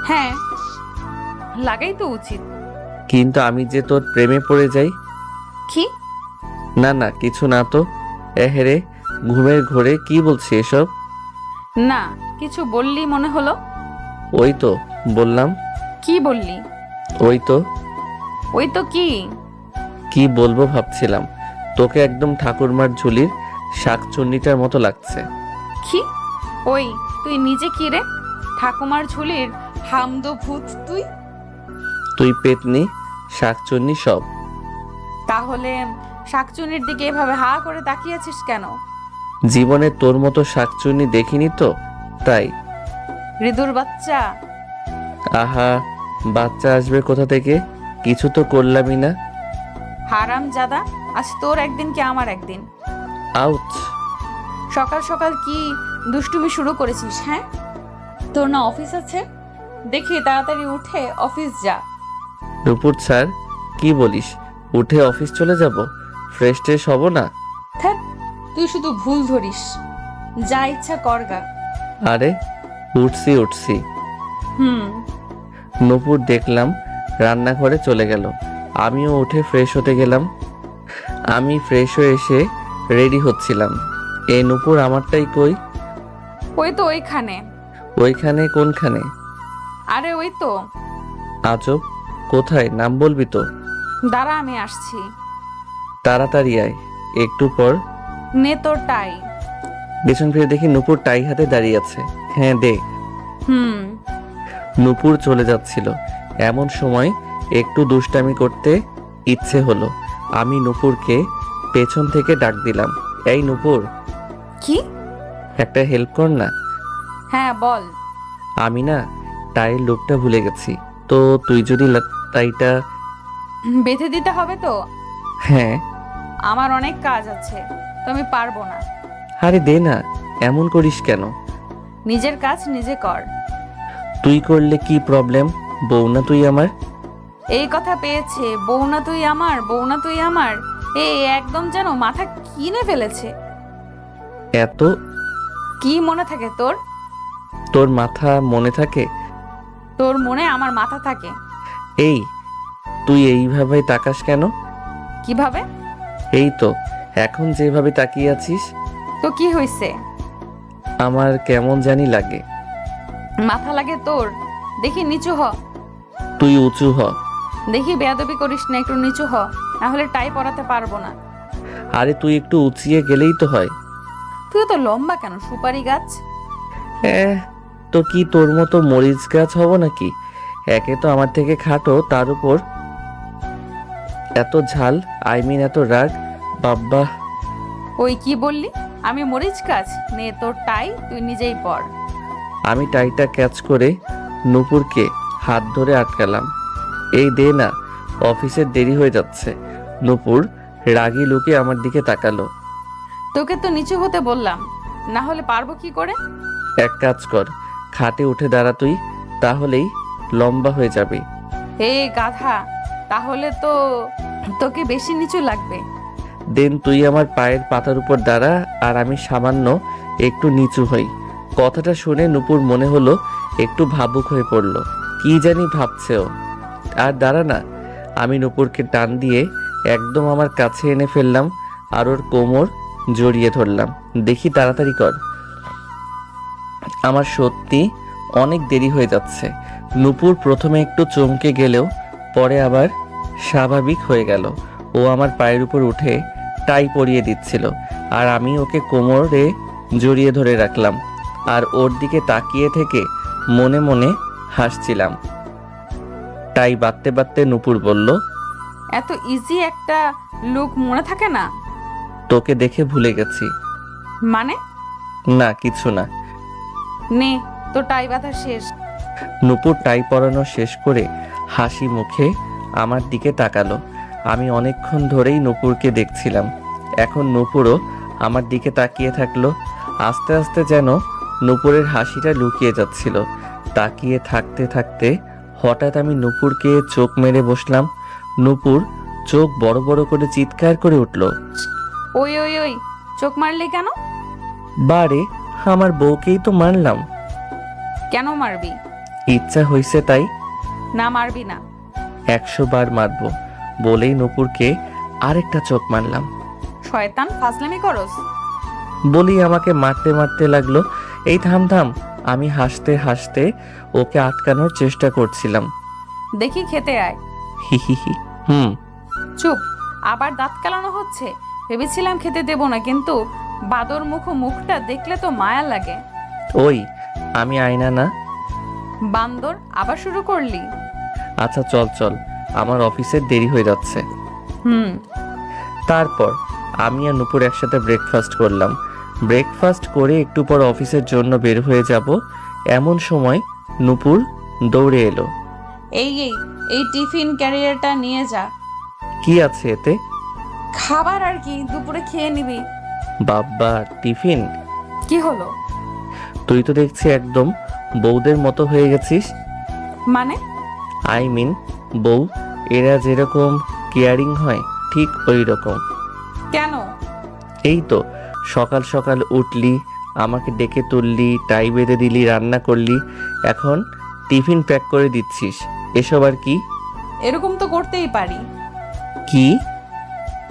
হ্যাঁ, লাগাই তো উচিত। কিন্তু আমি যে তোর প্রেমে পড়ে যাই। কি? না না, কিছু না তো। এহেরে, ঘুমের ঘোরে কি বলছি এসব? না, কিছু বললি মনে হলো। ওই তো বললাম। কি বললি? ওই তো। ওই তো কি? কি বলবো ভাবছিলাম, তোকে একদম ঠাকুরমার ঝুলির শাকচুন্নিটার মতো লাগছে। কি? ওই তুই নিজে কি রে? ঠাকুমার ঝুলির হামদো ভূত তুই? তুই পেতনি, শাকচুন্নি সব। তাহলে শাকচুনির দিকে এভাবে হা করে তাকিয়েছিস কেন? জীবনে তোর মতো শাকচুন্নি দেখিনি তো, তাই। হৃদুর বাচ্চা। আহা, বাচ্চা আসবে কোথা থেকে? কিছু তো করলামই না। হারাম জাদা, আজ তোর একদিন কি আমার একদিন। আউচ। সকাল সকাল কি দুষ্টুমি শুরু করেছিস? হ্যাঁ, তোর না অফিস আছে? দেখি তাড়াতাড়ি উঠে অফিস যা। রূপুর স্যার, কি বলিস? উঠে অফিস চলে যাব? ফ্রেশ ট্রেশ হব না? ধ্যাৎ, তুই শুধু ভুল ধরিস। যা ইচ্ছা করগা। আরে উঠছি উঠছি। হুম। নূপুর দেখলাম রান্নাঘরে চলে গেল। আমিও উঠে ফ্রেশ হতে গেলাম। আমি ফ্রেশ হয়ে এসে রেডি হচ্ছিলাম। এই নূপুর আমারটাই কই? ওই তো ওইখানে। ওইখানে কোনখানে? আরে ওই তো। আজব, কোথায়? নাম বলবি তো? দাঁড়া, আমি আসছি। তাড়াতাড়ি আয়। একটু পর নে তোর টাই। পেছন ফিরে দেখি নূপুর টাই হাতে দাঁড়িয়ে আছে। হ্যাঁ দে। হুম। নূপুর চলে যাচ্ছিল, এমন সময় একটু দুষ্টামি করতে ইচ্ছে হলো। আমি নূপুরকে পেছন থেকে ডাক দিলাম, এই নূপুর, কি? একটা হেল্প কর না। হ্যাঁ বল। আমি না টাইয়ের লুকটা ভুলে গেছি, তো তুই যদি টাইটা। বেঁধে দিতে হবে তো? হ্যাঁ। আমার অনেক কাজ আছে, তো আমি পারবো না। আরে দে না, এমন করিস কেন? নিজের কাজ নিজে কর। তুই করলে কি প্রবলেম? বউ না তুই আমার? এই কথা পেয়েছে, বউ না তুই আমার, বউ না তুই আমার, এই একদম যেন মাথা কিনে ফেলেছে। এত কি মনে থাকে তোর? তোর মাথা মনে থাকে? তোর মনে আমার মাথা থাকে। এই, তুই এইভাবে তাকাস কেন? কিভাবে? এই তো, এখন যেভাবে তাকিয়ে আছিস। তো কি হয়েছে? আমার কেমন জানি লাগে। মাথা লাগে তোর? দেখি নিচু হ। তুই উঁচু হ। দেখি বেয়াদবি করিস না, একটু নিচু হ, না হলে টাই পরাতে পারবো না। আরে তুই একটু উঁচিয়ে গেলেই তো হয়। তুই তো লম্বা কেন, সুপারি গাছ। তো কি তোর মতো মরিচ গাছ হব নাকি? একে তো আমার থেকে খাটো, তার উপর এত ঝাল, এত রাগ। বাব্বা। ওই কি বললি? আমি মরিচ গাছ? নে তোর টাই, তুই নিজেই পর। আমি টাইটা ক্যাচ করে নূপুরকে হাত ধরে আটকালাম। এই দে না, অফিসের দেরি হয়ে যাচ্ছে। নূপুর রাগী লুকে আমার দিকে তাকালো। তোকে তো নিচু হতে বললাম, না হলে পারবো কি করে? এক কাজ কর, খাটে উঠে দাঁড়া তুই, তাহলেই লম্বা হয়ে যাবে। হে গাধা, তাহলে তো তোকে বেশি নিচু লাগবে। দেন তুই আমার পায়ের পাতার উপর দাঁড়া, আর আমি সামান্য একটু নিচু হই। কথাটা শুনে নূপুর মনে হলো একটু ভাবুক হয়ে পড়ল। কি জানি ভাবছে ও। আর দাঁড়া না, আমি নূপুরকে টান দিয়ে একদম আমার কাছে এনে ফেললাম আর ওর কোমর জড়িয়ে ধরলাম। দেখি তাড়াতাড়ি কর, আমার সত্যি অনেক দেরি হয়ে যাচ্ছে। নূপুর প্রথমে একটু চমকে গেলেও পরে আবার স্বাভাবিক হয়ে গেল। ও আমার পায়ের উপর উঠে টাই পরিয়ে দিচ্ছিল, আর আমি ওকে কোমরে জড়িয়ে ধরে রাখলাম আর ওর দিকে তাকিয়ে থেকে মনে মনে হাসছিলাম। টাই বাঁধতে বাঁধতে নূপুর বলল, এত ইজি একটা লুক মনে থাকে না? তোকে দেখে ভুলে গেছি। মানে? না কিছু না। নে, তো টাই বাঁধা শেষ। নূপুর টাই পরানো শেষ করে হাসি মুখে আমার দিকে তাকালো। আমি অনেকক্ষণ ধরেই নূপুরকে দেখছিলাম। এখন নূপুরও আমার দিকে তাকিয়ে থাকলো। আস্তে আস্তে যেন নূপুরের হাসিটা লুকিয়ে যাচ্ছিল। তাকিয়ে থাকতে থাকতে হঠাৎ আমি নূপুরকে চোখ মেরে বসলাম। নূপুর চোখ বড় বড় করে চিৎকার করে উঠল, ওই ওই ওই, চোখ মারলি কেন? বারে, আমার বউকেই তো মারলাম। কেন মারবি? ইচ্ছা হইছে তাই। না, মারবি না। 100 বার মারবো বলেই নূপুরকে আরেকটা চোখ মারলাম। শয়তান, ফাজলামি করস? বলি আমাকে মারতে মারতে লাগলো। এই থাম থাম, আমি হাসতে হাসতে ওকে আটকানোর চেষ্টা করছিলাম। দেখি খেতে আয়। হি হি হি। চুপ, আবার দাঁত কালানো হচ্ছে। ভেবেছিলাম খেতে দেব না, কিন্তু বাদর মুখটা দেখলে তো মায়া লাগে। ওই, আমি আয়না না। বান্দর, আবার শুরু করলি? আচ্ছা চল চল, আমার অফিসের দেরি হয়ে যাচ্ছে। তারপর আমি আর নূপুর একসাথে ব্রেকফাস্ট করলাম। ব্রেকফাস্ট করে একটু পর অফিসের জন্য বের হয়ে যাব। এমন সময় নূপুর দৌড়ে এলো। এই এই এই টিফিন ক্যারিয়ারটা নিয়ে যা। কি আছে এতে? খাবার আর কি, দুপুরে খেয়ে নিবি। বাবা, টিফিন? কি হলো? তুই তো দেখছি একদম বউদের মতো হয়ে গেছিস। মানে? আই মিন, বউ এরা যেরকম কেয়ারিং হয় ঠিক ওই রকম। কেন? এই তো সকাল সকাল উঠলি, আমাকে ডেকে তুললি, টাই বেঁধে দিলি, রান্না করলি, এখন টিফিন প্যাক করে দিচ্ছিস। এসব আর কি? এরকম তো করতেই পারি। কি?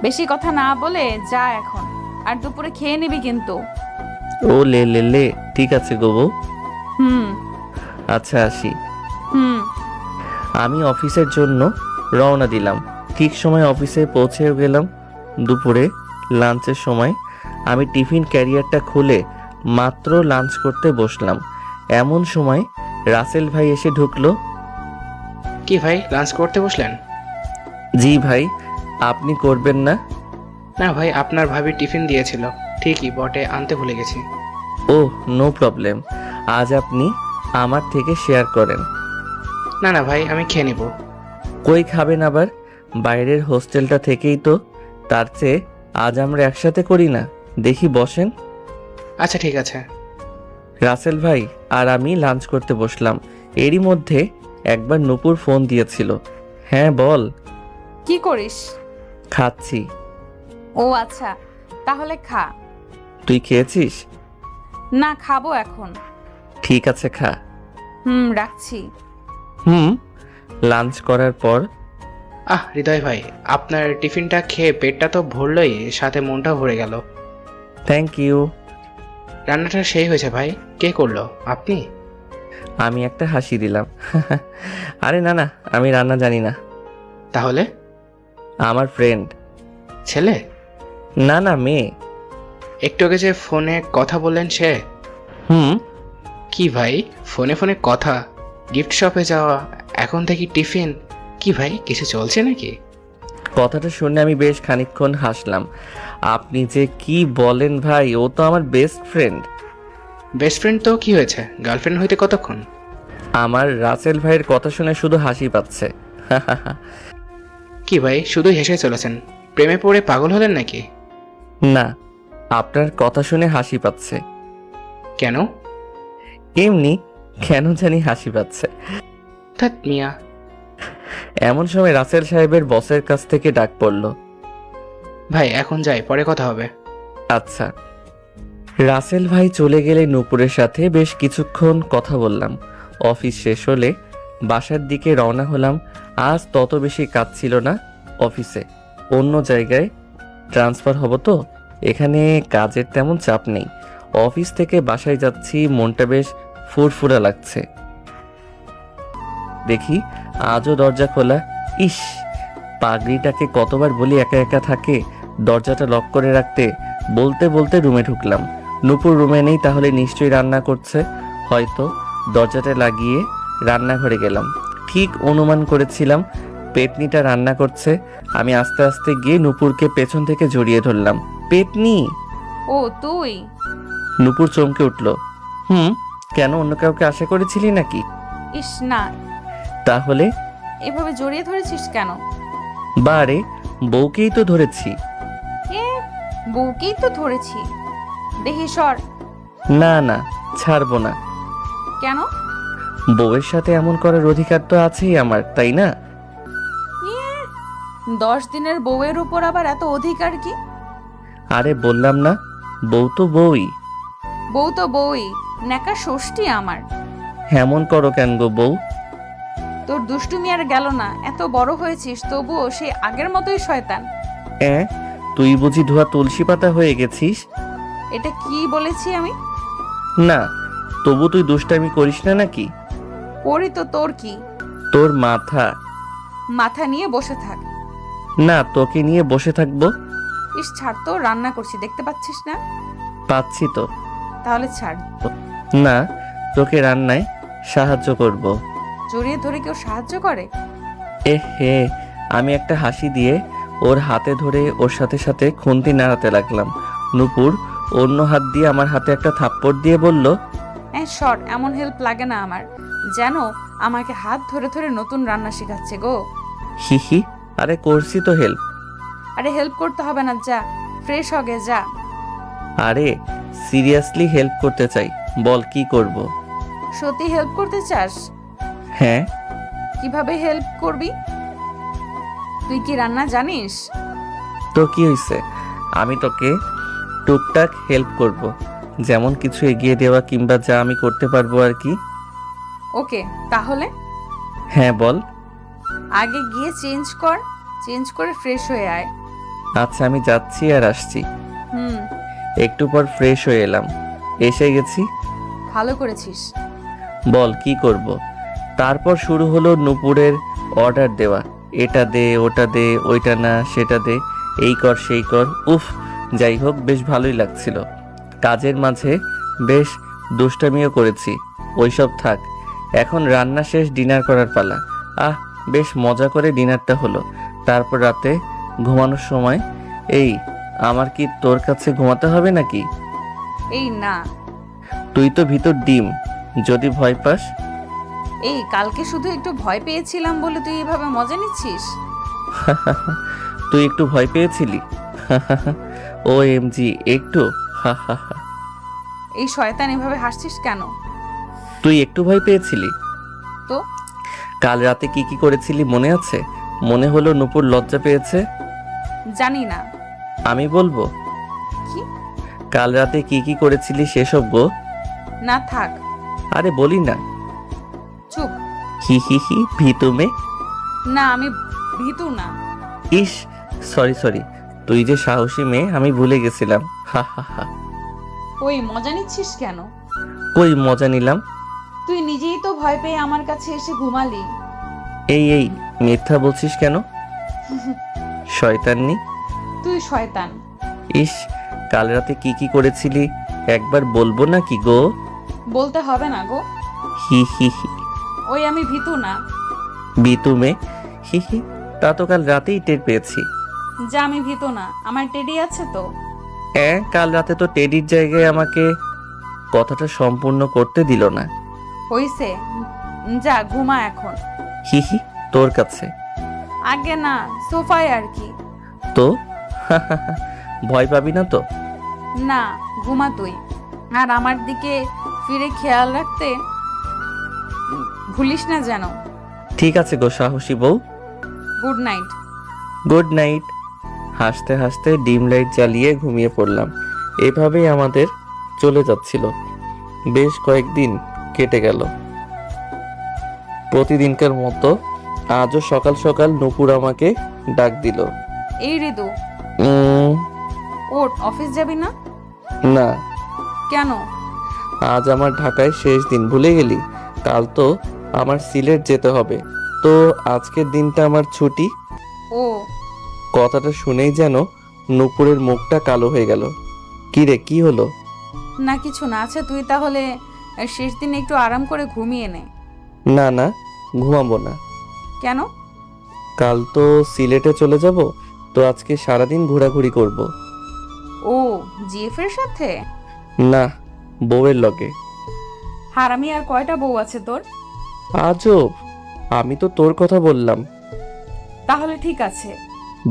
বেশি কথা না বলে যা এখন, আর দুপুরে খেয়ে নিবি কিন্তু। ও লে লে লে, ঠিক আছে গো বউ। আচ্ছা আসি। আমি অফিসের জন্য রওনা দিলাম। ঠিক সময় অফিসে পৌঁছেও গেলাম। দুপুরে লাঞ্চের সময় আমি টিফিন ক্যারিয়ারটা খুলে মাত্র লাঞ্চ করতে বসলাম। এমন সময় রাসেল ভাই এসে ঢুকলো। কি ভাই, লাঞ্চ করতে বসলেন? জি ভাই, আপনি করবেন না? না ভাই, আপনার ভাবি টিফিন দিয়েছিল, ঠিকই বটে, আনতে ভুলে গেছি। ও নো প্রবলেম, আজ আপনি আমার থেকে শেয়ার করেন। না না ভাই, আমি খেয়ে নেব। কই খাবেন আবার? বাইরের হোস্টেলটা থেকেই তো, তার চেয়ে আজ আমরা একসাথে করি না? দেখি বসেন। আচ্ছা ঠিক আছে। রাসেল ভাই আর আমি লাঞ্চ করতে বসলাম। এরই মধ্যে একবার নূপুর ফোন দিয়েছিল। হ্যাঁ বল। কি করিস? খাচ্ছি। ও আচ্ছা, তাহলে খা। তুই খেয়েছিস? না, খাবো এখন। ঠিক আছে খা। রাখছি। লাঞ্চ করার পর হৃদয় ভাই, আপনার টিফিনটা খেয়ে পেটটা তো ভরলই, সাথে মনটাও ভরে গেল। Thank you. রান্নাটা সেই হয়েছে ভাই। কে করলো, আপনি? আমি একটা হাসি দিলাম। আরে না না, আমি রান্না জানি না। তাহলে? আমার ফ্রেন্ড। ছেলে? না না, মেয়ে। একটু আগে যে ফোনে কথা বললেন সে? কি ভাই, ফোনে ফোনে কথা, গিফট শপে যাওয়া, এখন থেকে টিফিন, কি ভাই কিছু চলছে নাকি? কথাটা শুনে আমি বেশ খানিকক্ষণ হাসলাম। আপনি যে কি বলেন ভাই, ও তো আমার বেস্ট ফ্রেন্ড। বেস্ট ফ্রেন্ড তো কি হয়েছে, গার্লফ্রেন্ড হইতে কতক্ষণ? আমার রাসেল ভাইয়ের কথা শুনে শুধু হাসি পাচ্ছে। কি ভাই, শুধুই হেসে চলেছেন, প্রেমে পড়ে পাগল হলেন নাকি? না, আপনার কথা শুনে হাসি পাচ্ছে। কেন? এমনি, কেন জানি হাসি পাচ্ছে। ধ্যাৎ মিয়া। এমন সময় রাসেল সাহেবের বসের কাছ থেকে ডাক পড়ল। ভাই এখন যাই, পরে কথা হবে। আচ্ছা। রাসেল ভাই চলে গেলে নূপুরের সাথে বেশ কিছুক্ষণ কথা বললাম। অফিস শেষ হলে বাসার দিকে রওনা হলাম। আজ তত বেশি কাজ ছিল না অফিসে, অন্য জায়গায় ট্রান্সফার হব তো এখানে কাজের তেমন চাপ নেই। অফিস থেকে বাসায় যাচ্ছি, মনটা বেশ ফুরফুরা লাগছে। দেখি আজও দরজা খোলা। ইস, পাগড়িটাকে কতবার বলি একা একা থাকে, দরজাটা লক করে রাখতে। বলতে বলতে রুমে ঢুকলাম। নূপুর রুমে নেই, তাহলে নিশ্চয়ই রান্না করছে। হয়তো দরজাটা লাগিয়ে রান্নাঘরে গেলাম। ঠিক অনুমান করেছিলাম পেতনিটা রান্না করছে। আমি আস্তে আস্তে গিয়ে নূপুরকে পেছন থেকে জড়িয়ে ধরলাম। পেতনি! ও তুই? নূপুর চমকে উঠল। কেন, অন্য কাউকে আশা করেছিলি নাকি? ইস না, তাহলে? এভাবে জড়িয়ে ধরেছিস কেন? বারে, বউকেই তো ধরেছি। এ, বউকেই তো ধরেছি। দেখি সর। না না, ছাড়বো না। কেন? বউয়ের সাথে এমন করার অধিকার তো আছেই আমার, তাই না? 10 দিনের বউয়ের উপর আবার এত অধিকার কি? আরে বললাম না, বউ তো বউই। বউ তো বউই, নেকা ষষ্ঠী আমার। এমন করো কেন গো বউ? তোর দুষ্টুমি আর গেল না, এত বড় হয়েছিস তবুও সেই আগের মতোই শয়তান। তুই বুঝি ধোয়া তুলসী পাতা হয়ে গেছিস? এটা কি বলেছি আমি? না, তবু তুই দুষ্টামি করিস না নাকি? করি তো, তোর কি? তোর মাথা। মাথা নিয়ে বসে থাক। না, তোকে নিয়ে বসে থাকবো? ইস ছাড় তো, রান্না করছি দেখতে পাচ্ছিস না? পাচ্ছি তো। তাহলে ছাড়। না, তোকে রান্নায় সাহায্য করব। জড়িয়ে ধরে কেউ সাহায্য করে? হে, আমি একটা হাসি দিয়ে ওর হাতে ধরে ওর সাথে সাথে খুন্তি নাড়াতে লাগলাম। নূপুর অন্য হাত দিয়ে আমার হাতে একটা থাপ্পড় দিয়ে বলল, শর্ট, এমন হেল্প লাগে না আমার। যেন আমাকে হাত ধরে ধরে নতুন রান্না শেখাচ্ছে গো। হিহি, আরে করছি তো হেল্প। আরে হেল্প করতে হবে না, যা ফ্রেশ হগে যা। আরে সিরিয়াসলি হেল্প করতে চাই, বল কি করব? সত্যি হেল্প করতে চাস? হ্যাঁ। কিভাবে হেল্প করবি? তুই কি রান্না জানিস? তো কি হয়েছে, আমি তোকে টুকটাক হেল্প করব, যেমন কিছু এগিয়ে দেওয়া কিংবা যা আমি করতে পারবো আর কি। ওকে, তাহলে হ্যাঁ বল। আগে গিয়ে চেঞ্জ করে ফ্রেশ হয়ে আয়। আচ্ছা, আমি যাচ্ছি আর আসছি। হুম, একটু পর ফ্রেশ হয়ে এলাম, এসে গেছি। ভালো করেছিস। বল কি করব? তারপর শুরু হলো নূপুরের অর্ডার দেওয়া। এটা দে, ওটা দে, ওইটা না সেটা দে, এই কর সেই কর। উফ, যাই হোক বেশ ভালোই লাগছিল। কাজের মাঝে বেশ দুষ্টামিও করেছি, ওইসব থাক। এখন রান্না শেষ, ডিনার করার পালা। বেশ মজা করে ডিনারটা হলো। তারপর রাতে ঘুমানোর সময়, এই আমার কি তোর কাছে ঘুমাতে হবে নাকি? এই না, তুই তো ভিতর ডিম, যদি ভয় পাস। এই কালকে শুধু একটু ভয় পেয়েছিলাম বলে তুই এভাবে মজা নিচ্ছিস? তুই একটু ভয় পেয়েছিলি? OMG, একটু? এই শয়তান এভাবে হাসছিস কেন? তুই একটু ভয় পেয়েছিলি তো? কাল রাতে কি কি করেছিলি মনে আছে? মনে হলো নূপুর লজ্জা পেয়েছে। জানি না। আমি বলবো? কি? কাল রাতে কি কি করেছিলি সেসব গো। না থাক। আরে বলি না। চুপ। হি হি হি, ভীতু মে। না, আমি ভীতু না। ইস, সরি, তুই যে সাহসী মেয়ে আমি ভুলে গেছিলাম। ওই মজা নিচ্ছিস কেন? কই মজা নিলাম? তুই নিজেই তো ভয় পেয়ে আমার কাছে এসে ঘুমালি। এই মিথ্যা বলছিস কেন? শয়তাননি। তুই শয়তান। ইস, কাল রাতে কি কি করেছিলি একবার বলবো না কি গো? বলতে হবে না গো। হি হি হি। ওই আমি ভীতু না। বিতু মে, হি হি, তা তো কাল রাতেই টের পেয়েছি। যা, আমি ভীতু না, আমার টেডি আছে তো। কাল রাতে তো টেডির জায়গায় আমাকে কথাটা সম্পূর্ণ করতে দিল না। হইছে, যা ঘুমা এখন। হি হি, তোর কাছে? আগে না, সোফায় আর কি। তো ভয় পাবি না তো? না, ঘুমা তুই। আর আমার দিকে ফিরে খেয়াল রাখতে ভুলিস না যেন। ঠিক আছে গো সাহসী বউ। Good night. Good night. হাসতে হাসতে ডিম লাইট জ্বালিয়ে ঘুমিয়ে পড়লাম। এভাবেই আমাদের চলে যাচ্ছিল। বেশ কয়েকদিন কেটে গেল। প্রতিদিনকার মতো আজও সকাল সকাল নূপুর আমাকে ডাক দিল। এই ঋতু, উম, ওঠ, অফিস যাবি না? না, কেন? আজ আমার ঢাকায় শেষ দিন, ভুলে গেলি? কাল তো আমার সিলেট যেতে হবে, তো আজকের দিনটা আমার ছুটি। ও, কথাটা শুনেই যেন নূপুরের মুখটা কালো হয়ে গেল। কি রে, কি হলো? না কিছু না। আচ্ছা তুই তাহলে শেষ দিনে একটু আরাম করে ঘুমিয়ে নে। না না, ঘুমাবো না। কেন? কাল তো সিলেটে চলে যাব, তো আজকে সারাদিন ঘোরাঘুরি করব। ও, জিএফ এর সাথে? না, বউয়ের লগে। হারামি, আর কয়টা বউ আছে তোর? আজব, আমি তো তোর কথা বললাম। তাহলে ঠিক আছে।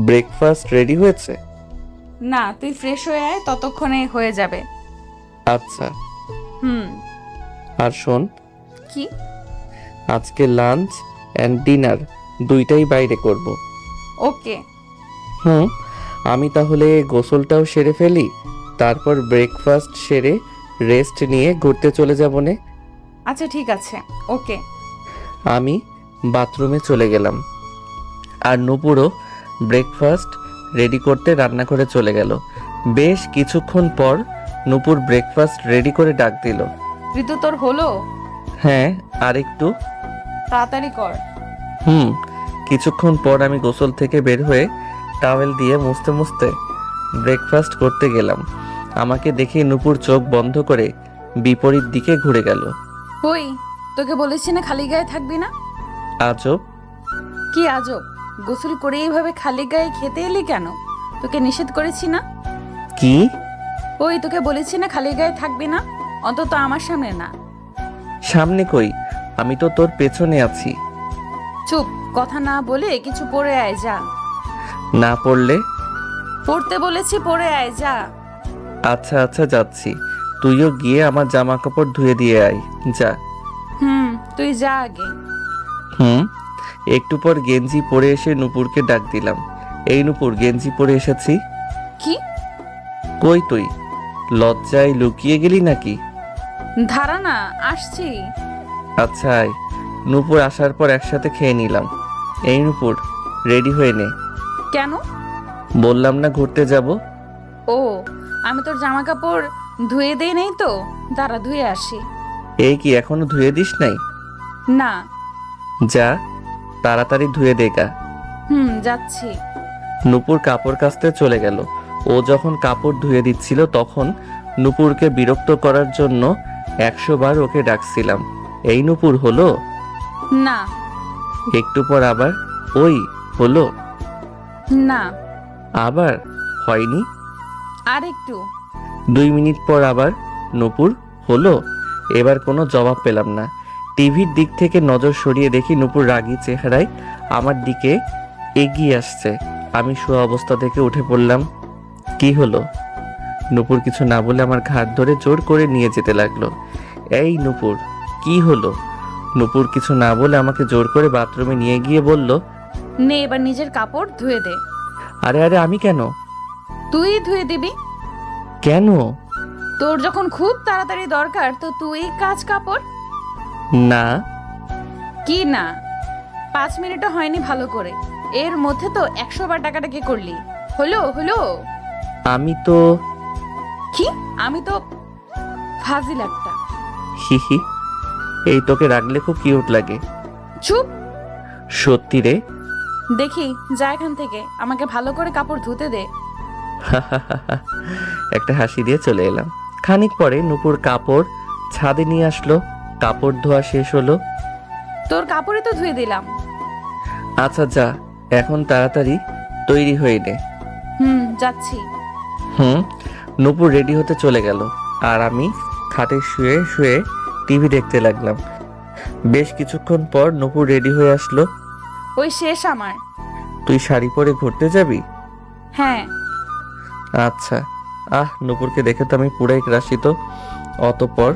ব্রেকফাস্ট রেডি হয়েছে? না, তুই ফ্রেশ হয়ে আয়, ততক্ষণে হয়ে যাবে। আচ্ছা। হুম। আর শোন, কি? আজকে লাঞ্চ অ্যান্ড ডিনার দুইটাই বাইরে করব। ওকে। আমি তাহলে গোসলটাও সেরে ফেলি, তারপর ব্রেকফাস্ট সেরে রেস্ট নিয়ে ঘুরতে চলে যাব নে। আচ্ছা ঠিক আছে, ওকে। আমি বাথরুমে চলে গেলাম, আর নূপুরও ব্রেকফাস্ট রেডি করতে রান্না করে চলে গেল। বেশ কিছুক্ষণ পর নূপুর ব্রেকফাস্ট রেডি করে ডাক দিল। ঋতু, তোর হলো? হ্যাঁ, আর একটু। তাড়াতাড়ি কর। কিছুক্ষণ পর আমি গোসল থেকে বের হয়ে টাওয়েল দিয়ে মুছতে মুছতে ব্রেকফাস্ট করতে গেলাম। আমাকে দেখে নূপুর চোখ বন্ধ করে বিপরীত দিকে ঘুরে গেল। ওই, তোকে বলেছি না খালি গায়ে থাকবি না? আজব। কি আজব? গোসল করে এইভাবে খালি গায়ে খেতে এলি কেন? তোকে নিষেধ করেছি না? কি? ওই, তোকে বলেছি না খালি গায়ে থাকবি না, অন্তত আমার সামনে না। সামনে কই, আমি তো তোর পেছনে আছি। চুপ, কথা না বলে কিছু পরে আয়, যা। না পড়লে? পড়তে বলেছি, পরে আয়, যা। আচ্ছা আচ্ছা, যাচ্ছি। তুইও গিয়ে আমার জামা কাপড় ধুয়ে দিয়ে আয়, যা। তুই যা আগে। একটু পর গেঞ্জি পরে এসে নূপুরকে ডাক দিলাম। এই নূপুর, গেঞ্জি পরে এসেছি। কি? কই তুই? লজ্জায় লুকিয়ে গেলি নাকি? ধারা না, আসছি। আচ্ছা আয়। নূপুর আসার পর একসাথে খেয়ে নিলাম। এই নূপুর, রেডি হয়ে নে। কেন? বললাম না ঘুরতে যাব। ও, আমি তোর জামা কাপড় ধুয়ে দেই নাই তো, দাঁড়া ধুয়ে আসি। এই কি, এখনো ধুয়ে দিস নাই? না। যা, তাড়াতাড়ি ধুয়ে দে গা। যাচ্ছি। নূপুর কাপড় কাচতে চলে গেল। ও যখন কাপড় ধুয়ে দিচ্ছিল তখন নূপুরকে বিরক্ত করার জন্য 100 বার ওকে ডাকছিলাম। এই নূপুর, হলো? না। একটু পর আবার ওই, হলো? না। আবার হয়নি। আর একটু। 2 মিনিট পর আবার নূপুর, হলো? এবার কোনো জবাব পেলাম না। টিভির দিক থেকে নজর সরিয়ে দেখি নূপুর রাগী চেহারায় আমার দিকে এগিয়ে আসছে। আমি শোয়া অবস্থা থেকে উঠে পড়লাম। কি হলো? নূপুর কিছু না বলে আমার ঘাড় ধরে জোর করে নিয়ে যেতে লাগলো। এই নূপুর, কি হলো? নূপুর কিছু না বলে আমাকে জোর করে বাথরুমে নিয়ে গিয়ে বলল, নে এবার নিজের কাপড় ধুয়ে দে। আরে আরে, আমি কেন? তুই ধুয়ে দিবি। কেন? তোর যখন খুব তাড়াতাড়ি দরকার, তো তুই কাচ কাপড়। না। কি না? 5 মিনিটও হয়নি ভালো করে, এর মধ্যে তো 100 বার টাকাটাকি করলি। হলো হলো? আমি তো কি? আমি তো ফাজিল একটা। হিহি, এই তোকে রাখলে খুব কিউট লাগে। চুপ। সত্যি রে? দেখি, যা এখান থেকে, আমাকে ভালো করে কাপড় ধুতে দে। একটা হাসি দিয়ে চলে এলাম। খানিক পরে নূপুর কাপড় ছাদে নিয়ে আসলো। কাপড় ধোয়া শেষ হলো। তোর কাপড়ই তো ধুয়ে দিলাম। আচ্ছা যা, এখন তাড়াতাড়ি তৈরি হয়ে নে। যাচ্ছি। নূপুর রেডি হতে চলে গেল, আর আমি খাটে শুয়ে শুয়ে টিভি দেখতে লাগলাম। বেশ কিছুক্ষণ পর নূপুর রেডি হয়ে আসলো। ওই শেষ আমার। তুই শাড়ি পরে ঘুরতে যাবি? হ্যাঁ। আচ্ছা। নূপুরকে দেখে তো আমি পুরাই গ্রাসিত। অতঃপর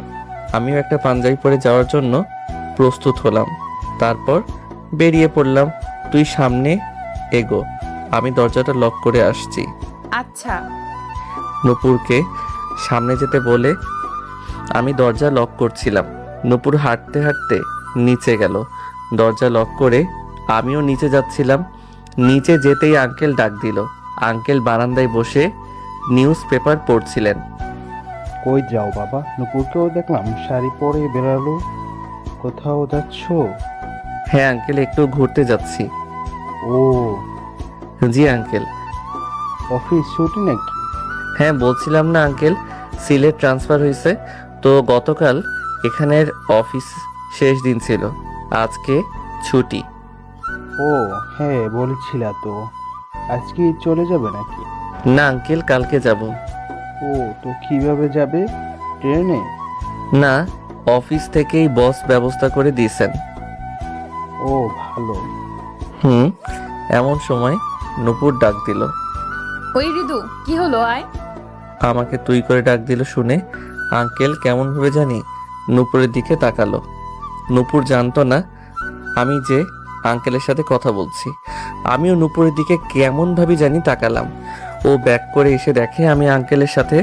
আমিও একটা পাঞ্জাবি পরে যাওয়ার জন্য প্রস্তুত হলাম। তারপর বেরিয়ে পড়লাম। তুই সামনে এগো, আমি দরজাটা লক করে আসছি। আচ্ছা। নূপুরকে সামনে যেতে বলে আমি দরজা লক করছিলাম। নূপুর হাঁটতে হাঁটতে নিচে গেল। দরজা লক করে আমিও নিচে যাচ্ছিলাম। নিচে যেতেই আঙ্কেল ডাক দিল। আঙ্কেল বারান্দায় বসে নিউজ পেপার পড়ছিলেন। কই যাও বাবা? নুপুরকেও দেখলাম শাড়ি পরে বেরালো। কোথাও যাচ্ছ? হ্যাঁ আঙ্কেল, একটু ঘুরতে যাচ্ছি। ও, জি আঙ্কেল। অফিস ছুটি নাকি? হ্যাঁ বলছিলাম না আঙ্কেল, সিলেট ট্রান্সফার হয়েছে তো গতকাল এখানের অফিস শেষ দিন ছিল, আজকে ছুটি। ও হ্যাঁ, বলেছিলা তো। আজকে চলে যাবে নাকি? না আঙ্কেল, কালকে যাব। ও, তো কিভাবে যাবে? ট্রেনে? না, অফিস থেকেই বস ব্যবস্থা করে দিয়েছেন। ও ভালো। এমন সময় নূপুর ডাক দিল। ওই রিদু, কি হলো, আয়। আমাকে তুই করে ডাক দিল শুনে আঙ্কেল কেমন ভাবে জানি নূপুরের দিকে তাকালো। নূপুর জানতো না আমি যে আঙ্কেলের সাথে কথা বলছি। আমিও নূপুরের দিকে কেমন ভাবে জানি তাকালাম। ও ব্যাক করে এসে দেখে আমি আঙ্কেলের সাথে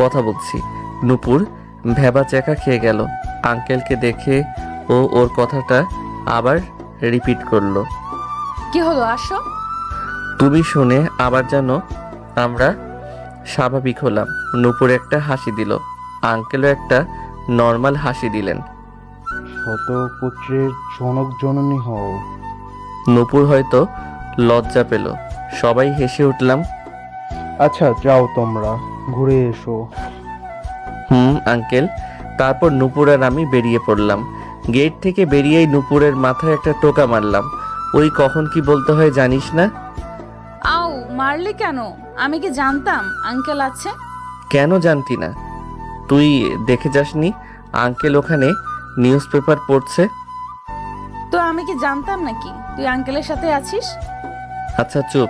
কথা বলছি। নূপুর ভেবা চেকা খেয়ে গেল। আঙ্কেলকে দেখে ও ওর কথাটা আবার রিপিট করলো। কি হলো, আসো। তুমি শুনে আবার যেন আমরা স্বাভাবিক হলাম। নূপুর একটা হাসি দিল। আঙ্কেলও একটা নর্মাল হাসি দিলেন। শতপুত্রের জনক জননী হও। নূপুর হয়তো লজ্জা পেল। সবাই হেসে উঠলাম। আচ্ছা যাও, তোমরা ঘুরে এসো। আঙ্কেল। তারপর নূপুর আর আমি বেরিয়ে পড়লাম। গেট থেকে বেরিয়েই নূপুরের মাথায় একটা টোকা মারলাম। ওই কখন কি বলতে হয় জানিস না? আউ, মারলি কেন? আমি কি জানতাম আঙ্কেল আছে? কেন জানতি না? তুই দেখে যাসনি আঙ্কেল ওখানে নিউজ পেপার পড়ছে? তো আমি কি জানতাম নাকি তুই আঙ্কেলের সাথে আছিস? আচ্ছা চুপ,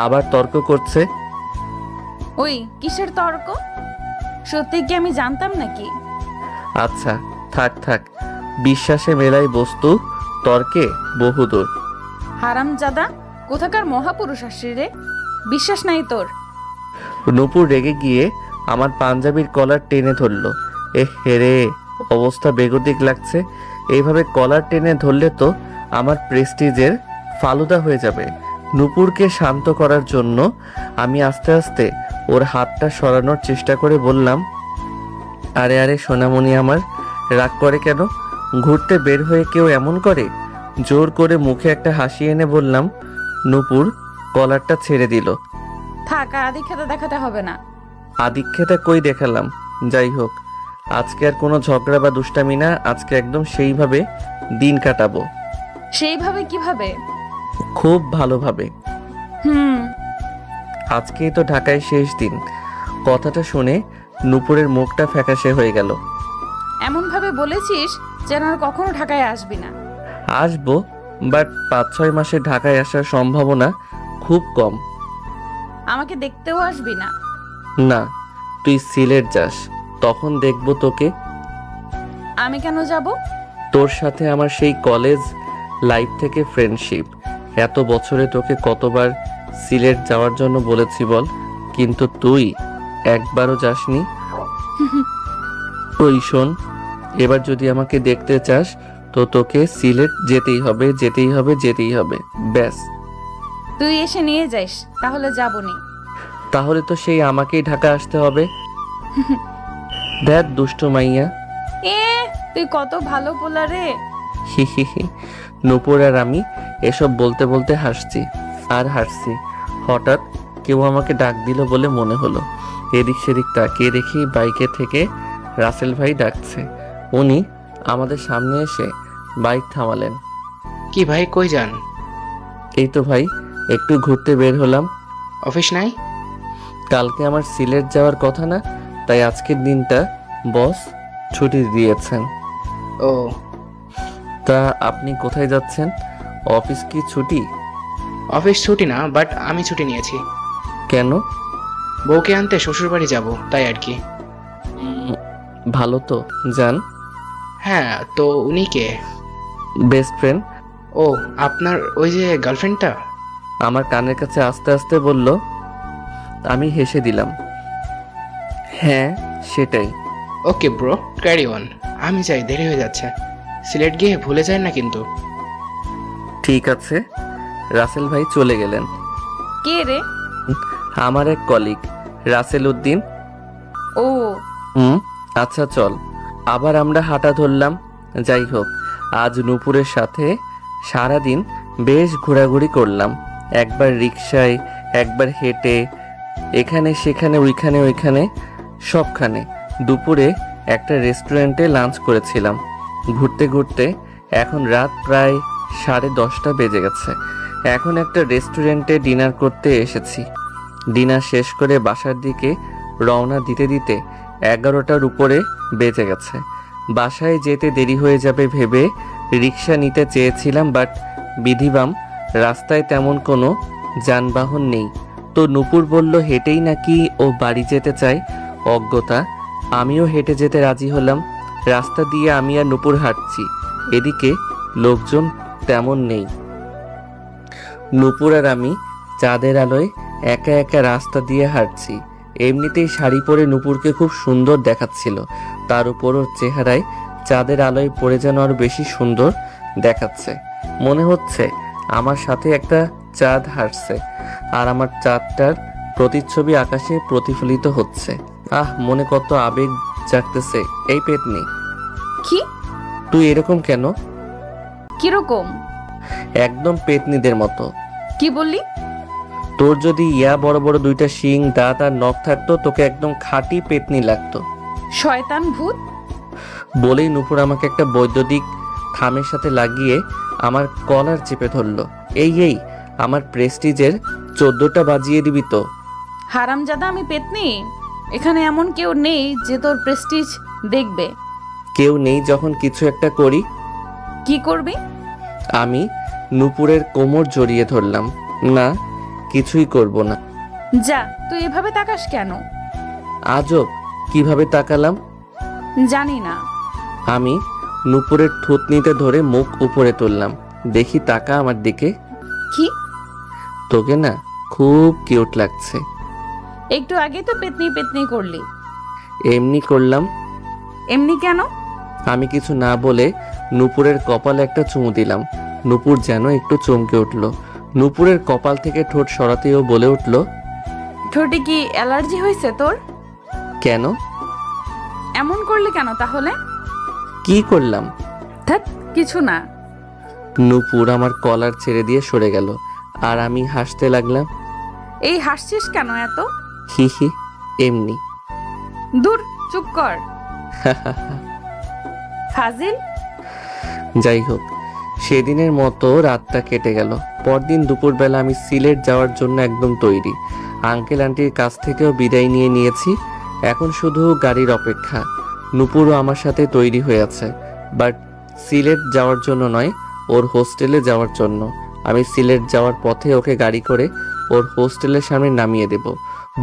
আবার তর্ক করছে। ওই কিসের তর্ক? সত্যি কি আমি জানতাম নাকি? আচ্ছা থাক থাক, বিশ্বাসে মেলাই বস্তু, তর্কে বহুদূর। হারামজাদা, কোথাকার মহাপুরুষ আসছে রে? বিশ্বাস নাই তোর? নূপুর রেগে গিয়ে আমার পাঞ্জাবির কলার টেনে ধরলো। হেরে, অবস্থা বেগতিক লাগছে। এইভাবে কলার টেনে ধরলে তো আমার প্রেস্টিজের ফালুদা হয়ে যাবে। নূপুরকে শান্ত করার জন্য আমি আস্তে আস্তে ওর হাতটা সরানোর চেষ্টা করে বললাম, আরে আরে সোনামণি আমার, রাগ করে কেন? ঘুরতে বের হয়ে কেউ এমন করে? জোর করে মুখে একটা হাসি এনে বললাম। নূপুর কলারটা ছেড়ে দিল। থাক, আর আদিক্ষেতা দেখাতে হবে না। আদিক্ষেতা কই দেখালাম? যাই হোক, আজকে আর কোনো ঝগড়া বা দুষ্টামি না। আজকে একদম সেইভাবে দিন কাটাবো। সেইভাবে কিভাবে? খুব ভালোভাবে। হুম। আজকেই তো ঢাকায় শেষ দিন। কথাটা শুনে নূপুরের মুখটা ফ্যাকাশে হয়ে গেল। এমন ভাবে বলেছিস যেন আর কখনো ঢাকায় আসবি না। আসবো, বাট 5-6 মাসে ঢাকায় আসার সম্ভাবনা খুব কম। আমাকে দেখতেও আসবি না? না, তুই সিলেট যাস, তখন দেখবো তোকে। আমি কেন যাব? তোর সাথে আমার সেই কলেজ লাইফ থেকে ফ্রেন্ডশিপ। এত বছরে তোকে কতবার সিলেট যাওয়ার জন্য বলেছি বল, কিন্তু তুই একবারও যাসনি। ওই শোন, এবার যদি আমাকে দেখতে চাস তো তোকে সিলেট যেতেই হবে, যেতেই হবে, যেতেই হবে, ব্যাস। তুই এসে নিয়ে যাইস, তাহলে যাবনি। তাহলে তো সেই আমাকেই ঢাকা আসতে হবে। দেখ দুষ্টু মাইয়া। এ, তুই কত ভালো পোলা রে। হি হি হি। নূপুর আর আমি এসব বলতে বলতে হাসছি আর হাসছি। হঠাৎ কেউ আমাকে ডাক দিল বলে মনে হলো। এদিক সেদিক তাকিয়ে দেখি বাইকে থেকে রাসেল ভাই ডাকছে। উনি আমাদের সামনে এসে বাইক থামালেন। কি ভাই, কই যান? এই তো ভাই, একটু ঘুরতে বের হলাম। অফিস নাই? কালকে আমার সিলেট যাওয়ার কথা না, তাই আজকের দিনটা বস ছুটি দিয়েছেন। ও, তা আপনি কোথায় যাচ্ছেন? অফিস কি ছুটি? অফিস ছুটি না, বাট আমি ছুটি নিয়েছি। কেন? বউকে আনতে শ্বশুরবাড়ি যাব, তাই আর কি। ভালো তো, জান। হ্যাঁ, তো উনি কে? Best friend. ও, আপনার ওই যে গার্লফ্রেন্ডটা? আমার কানের কাছে আস্তে আস্তে বলল। আমি হেসে দিলাম। হ্যাঁ, সেটাই। Okay bro, carry on. আমি যাই, দেরি হয়ে যাচ্ছে। সিলেট গিয়ে ভুলে যায় না কিন্তু। ঠিক আছে। রাসেল ভাই চলে গেলেন। কে রে? আমার এক কলিগ, রাসেল উদ্দিন। ও, আচ্ছা চল। আবার আমরা হাঁটা ধরলাম। যাই হোক, আজ নূপুরের সাথে সারাদিন বেশ ঘোরাঘুরি করলাম। একবার রিকশায়, একবার হেঁটে, এখানে সেখানে ওইখানে সবখানে। দুপুরে একটা রেস্টুরেন্টে লাঞ্চ করেছিলাম। ঘুরতে ঘুরতে এখন রাত প্রায় 10:30 বেজে গেছে। এখন একটা রেস্টুরেন্টে ডিনার করতে এসেছি। ডিনার শেষ করে বাসার দিকে রওনা দিতে দিতে 11টার উপরে বেজে গেছে। বাসায় যেতে দেরি হয়ে যাবে ভেবে রিক্সা নিতে চেয়েছিলাম, বাট বিধিবাম রাস্তায় তেমন কোনো যানবাহন নেই। তো নূপুর বলল হেঁটেই নাকি ও বাড়ি যেতে চায়। অজ্ঞতা, আমিও হেঁটে যেতে রাজি হলাম। রাস্তা দিয়ে আমি আর নূপুর হাঁটছি। এদিকে লোকজন তেমন নেই। নূপুর আর আমি চাঁদের আলোয় একা একা রাস্তা দিয়ে হাঁটছি। এমনিতেই শাড়ি পরে নূপুরকে খুব সুন্দর দেখাচ্ছিল। তার উপর ওর চেহারায় চাঁদের আলোয় পড়ে যেন আরো বেশি সুন্দর দেখাচ্ছে। মনে হচ্ছে আমার সাথে একটা চাঁদ হাঁটছে, আর আমার চাঁদটার প্রতিচ্ছবি আকাশে প্রতিফলিত হচ্ছে। মনে কত আবেগ জাগতেছে। এই পেতনি, কি? তুই এরকম কেন? কিরকম? একদম পেতনিদের মতো। কি বললি? তোর যদি ইয়া বড় বড় দুইটা শিং, দাঁত আর নখ থাকতো, তোকে একদম খাঁটি পেতনি লাগতো। শয়তান ভূত। বলেই নূপুর আমাকে একটা বৈদ্যুতিক থামের সাথে লাগিয়ে আমার কলার চেপে ধরলো। এই আমার প্রেস্টিজের 14টা বাজিয়ে দিবি তো। হারামজাদা, আমি পেতনি? এখানে এমন কেউ নেই যে তোর প্রেস্টিজ দেখবে। কেউ নেই যখন কিছু একটা করি। কি করবি? আমি নূপুরের কোমর জড়িয়ে ধরলাম। না, কিছুই করব না। যা, তুই এভাবে তাকাস কেন? আজব, কিভাবে তাকালাম জানি না। আমি নূপুরের থুতনিতে ধরে মুখ উপরে তুললাম। দেখি, তাকা আমার দিকে। কি? তোকে না খুব কিউট লাগছে। একটু আগে তো পেতনি পেতনি করলি। এমনি করলাম। এমনি কেন? আমি কিছু না বলে নূপুরের কপালে একটা চুমু দিলাম। নূপুর যেন একটু চমকে উঠল। নূপুরের কপাল থেকে ঠোঁট সরাতেও বলে উঠল, ঠোঁটে কি অ্যালার্জি হয়েছে তোর? কেন? এমন করলি কেন তাহলে? কি করলাম? ধ্যাৎ, কিছু না। নূপুর আমার কলার ছেড়ে দিয়ে সরে গেল, আর আমি হাসতে লাগলাম। এই হাসছিস কেন এত? হি হি, এমনি। দূর, চুপ কর ফাজিল। যাই হোক, সেদিনের মতো রাতটা কেটে গেল। পরদিন দুপুরবেলা আমি সিলেট যাওয়ার জন্য একদম তৈরি। আঙ্কেল আন্টির কাছ থেকেও বিদায় নিয়ে নিয়েছি। এখন শুধু গাড়ির অপেক্ষা। নূপুরও আমার সাথে তৈরি হয়ে আছে, বাট সিলেট যাওয়ার জন্য নয়, ওর হোস্টেলে যাওয়ার জন্য। আমি সিলেট যাওয়ার পথে ওকে গাড়ি করে ওর হোস্টেলের সামনে নামিয়ে দেব।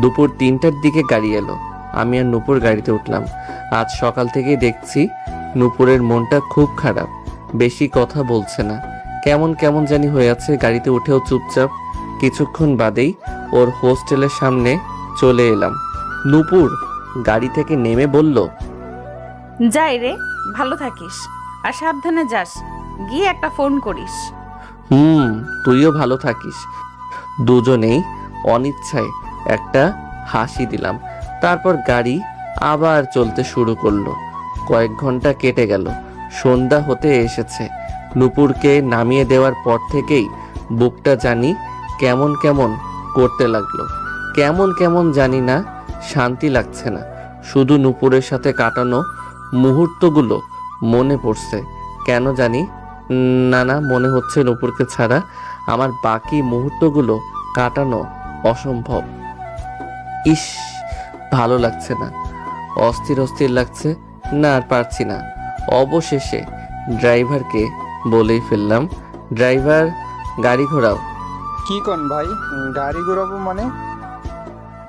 দুপুর 3টার দিকে গাড়ি এলো। আমি আর নূপুর গাড়িতে উঠলাম। আজ সকাল থেকেই দেখছি নূপুরের মনটা খুব খারাপ। বেশি কথা বলছে না, কেমন কেমন জানি হয়ে আছে। গাড়িতে উঠেও চুপচাপ। কিছুক্ষণ বাদেই ওর হোস্টেলের সামনে চলে এলাম। নূপুর গাড়ি থেকে নেমে বলল, যাই রে, ভালো থাকিস আর সাবধানে যাস। গিয়ে একটা ফোন করিস। তুইও ভালো থাকিস। দুজনেই অনিচ্ছায় একটা হাসি দিলাম। তারপর গাড়ি আবার চলতে শুরু করলো। কয়েক ঘন্টা কেটে গেল। সন্ধ্যা হতে এসেছে। নূপুরকে নামিয়ে দেওয়ার পর থেকেই বুকটা জানি কেমন কেমন করতে লাগলো। কেমন কেমন জানি না, শান্তি লাগছে না। শুধু নূপুরের সাথে কাটানো মুহূর্তগুলো মনে পড়ছে। কেন জানি না মনে হচ্ছে নূপুরকে ছাড়া আমার বাকি মুহূর্তগুলো কাটানো অসম্ভব। ইস, ভালো লাগছে না, অস্থির অস্থির লাগছে। না, আর পারছি না। অবশেষে ড্রাইভারকে বলেই ফেললাম, ড্রাইভার গাড়ি ঘোরাও। কি কন ভাই, গাড়ি ঘোরাবো মানে?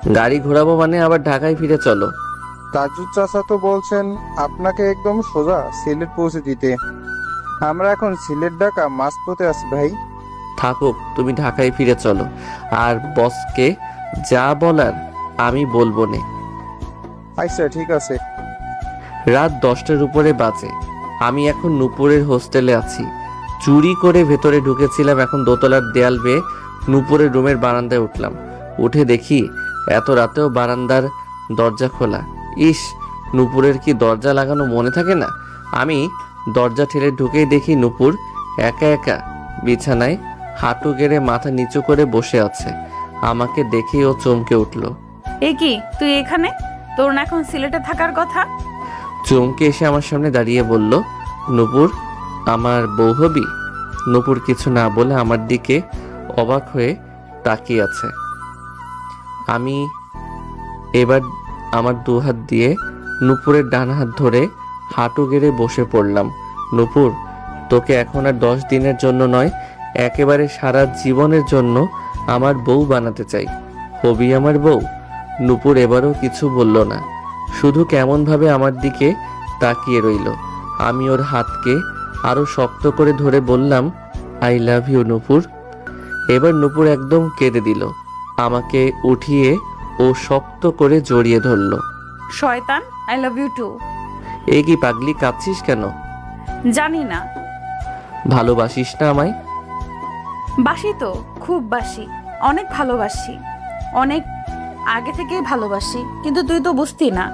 গাড়ি ঘোরাবো মানে আবার ঢাকায় ফিরে চলো। তাজুদ চাচা তো বলছেন আপনাকে একদম সোজা সিলেট পৌঁছে দিতে। আমরা এখন সিলেট ঢাকা মাঝপথে আছি ভাই। থাকুক, তুমি ঢাকায় ফিরে চলো। আর বসকে যা বলার আমি বলবো নে। আচ্ছা ঠিক আছে। রাত 10টার উপরে বাজে। আমি এখন নূপুরের হোস্টেলে আছি। চুরি করে ভেতরে ঢুকেছিলাম, এখন দোতলার দেয়াল বেয়ে নূপুরের রুমের বারান্দায় উঠলাম। উঠে দেখি এত রাতেও বারান্দার দরজা খোলা। ইস, নূপুরের কি দরজা লাগানো মনে থাকে না? আমি দরজা ঠেলে ঢুকেই দেখি নূপুর একা একা বিছানায় হাঁটু গেড়ে মাথা নিচু করে বসে আছে। আমাকে দেখেই ও চমকে উঠল। এ কি, তুই এখানে? তোর না এখন সিলেটে থাকার কথা? চমকে এসে আমার সামনে দাঁড়িয়ে বলল, নূপুর আমার বউ হবি? নূপুর কিছু না বলে আমার দিকে অবাক হয়ে তাকিয়ে আছে। আমি এবার আমার দু হাত দিয়ে নূপুরের ডান হাত ধরে হাঁটু গেড়ে বসে পড়লাম। নূপুর, তোকে এখন আর 10 দিনের জন্য নয়, একেবারে সারা জীবনের জন্য আমার বউ বানাতে চাই। হবি আমার বউ? নূপুর এবারও কিছু বলল না, শুধু কেমনভাবে আমার দিকে তাকিয়ে রইল। আমি ওর হাতকে আরো শক্ত করে ধরে বললাম, আই লাভ ইউ নূপুর। এবার নূপুর একদম কেঁদে দিল। আমাকে উঠিয়ে ও শক্ত করে জড়িয়ে ধরল। শয়তান, আই লাভ ইউ টু। এই কি পাগলি, কাঁদছিস কেন? জানি না। ভালোবাসিস না আমায়? বাসি তো, খুব বাসি, অনেক ভালোবাসি, অনেক আগে থেকেই ভালোবাসি, কিন্তু তুই তো বুঝতি না।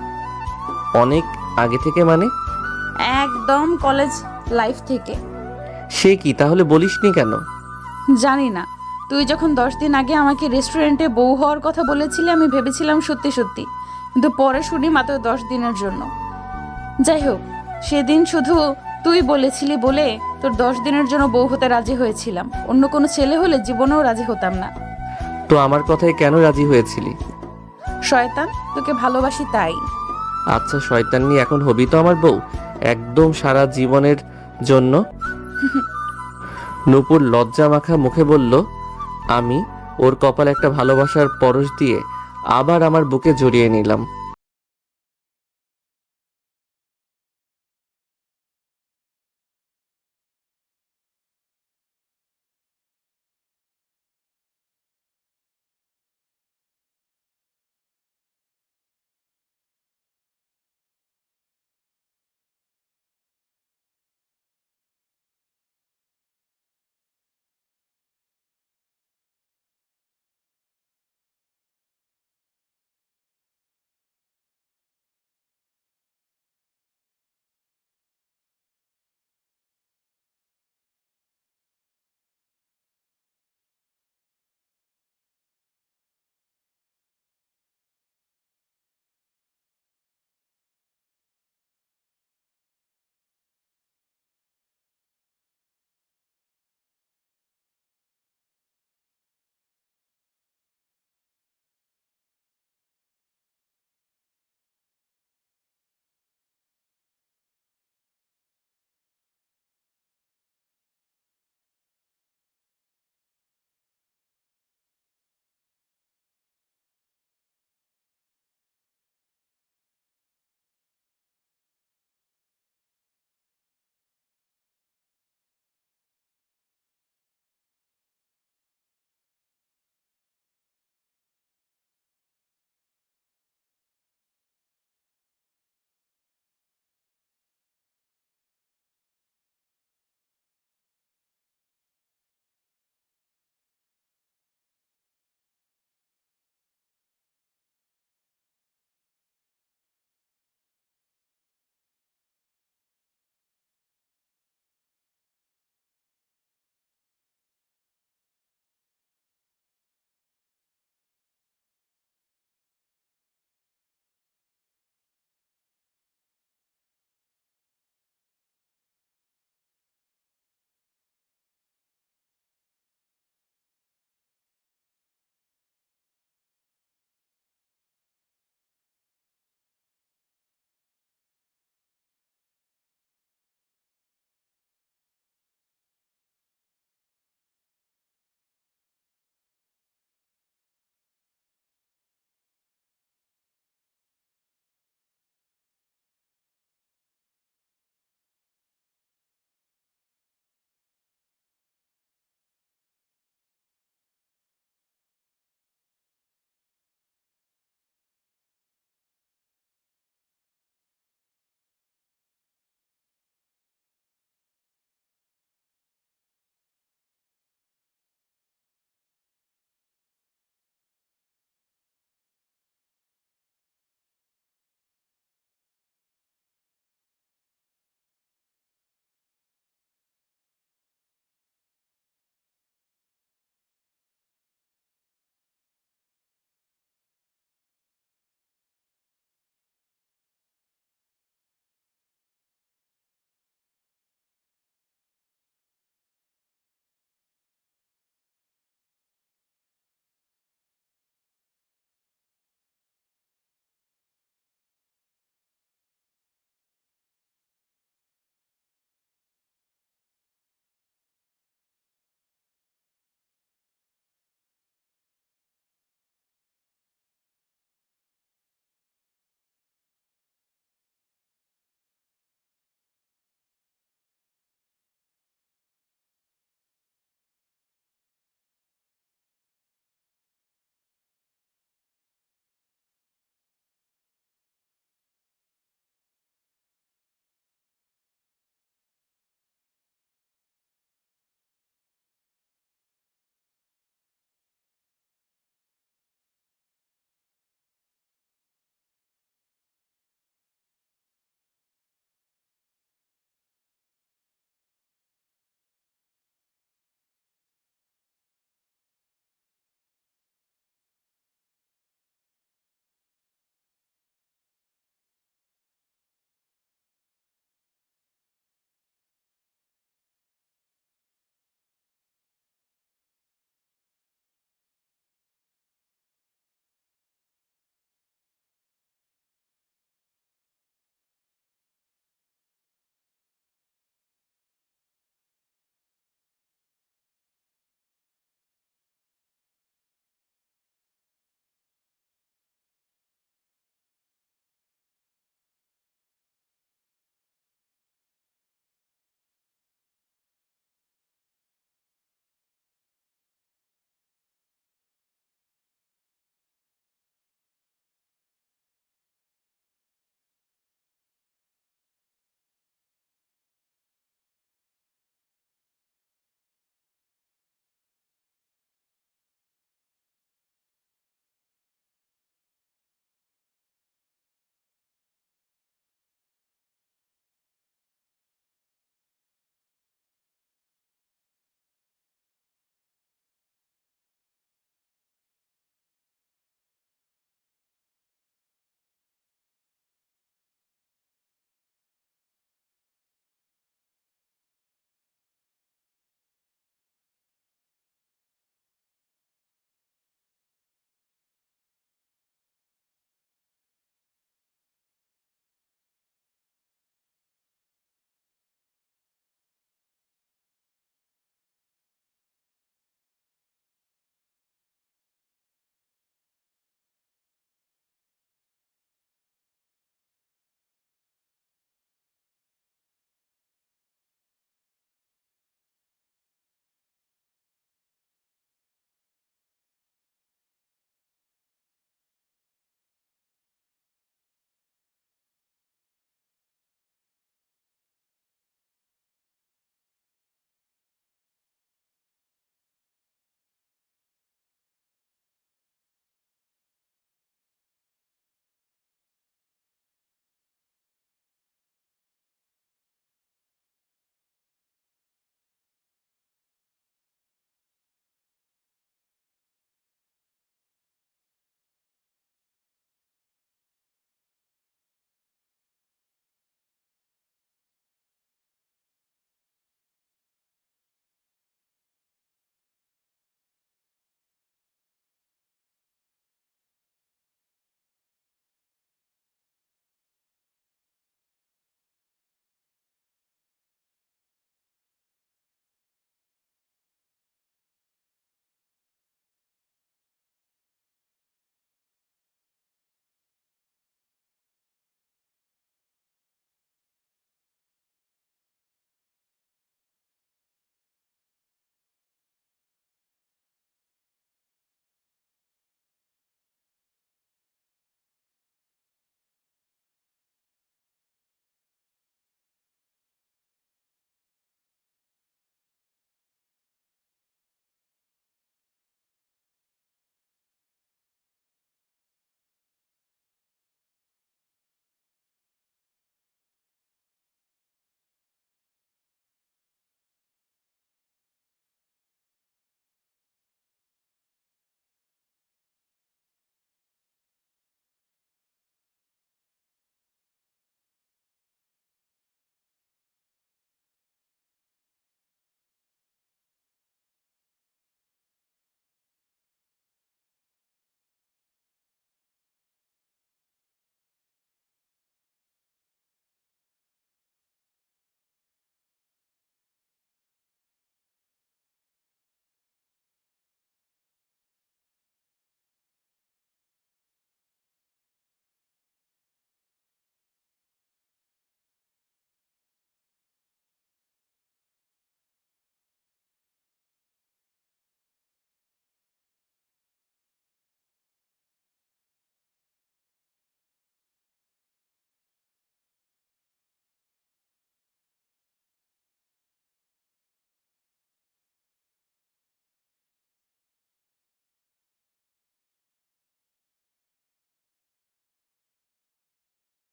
অনেক আগে থেকে মানে? একদম কলেজ লাইফ থেকে। সে কি, তাহলে বলিসনি কেন? জানি না, তুই যখন 10 দিন আগে আমাকে রেস্টুরেন্টে বউ হওয়ার কথা বলেছিলি, আমি ভেবেছিলাম সত্যি সত্যি, কিন্তু পরে শুনি মাত্র 10 দিনের জন্য। যাই হোক, সেদিন শুধু তুই বলেছিলি বলে তোর 10 দিনের জন্য বউ হতে রাজি হয়েছিলাম। অন্য কোনো ছেলে হলে জীবনেও রাজি হতাম না। তো আমার কথায় কেন রাজি হয়েছিলি? শয়তান, তোকে ভালোবাসি তাই। আচ্ছা শয়তানি, এখন হবি তো আমার বউ একদম সারা জীবনের জন্য? নূপুর লজ্জা মাখা মুখে বলল। আমি ওর কপালে একটা ভালোবাসার পরশ দিয়ে আবার আমার বুকে জড়িয়ে নিলাম।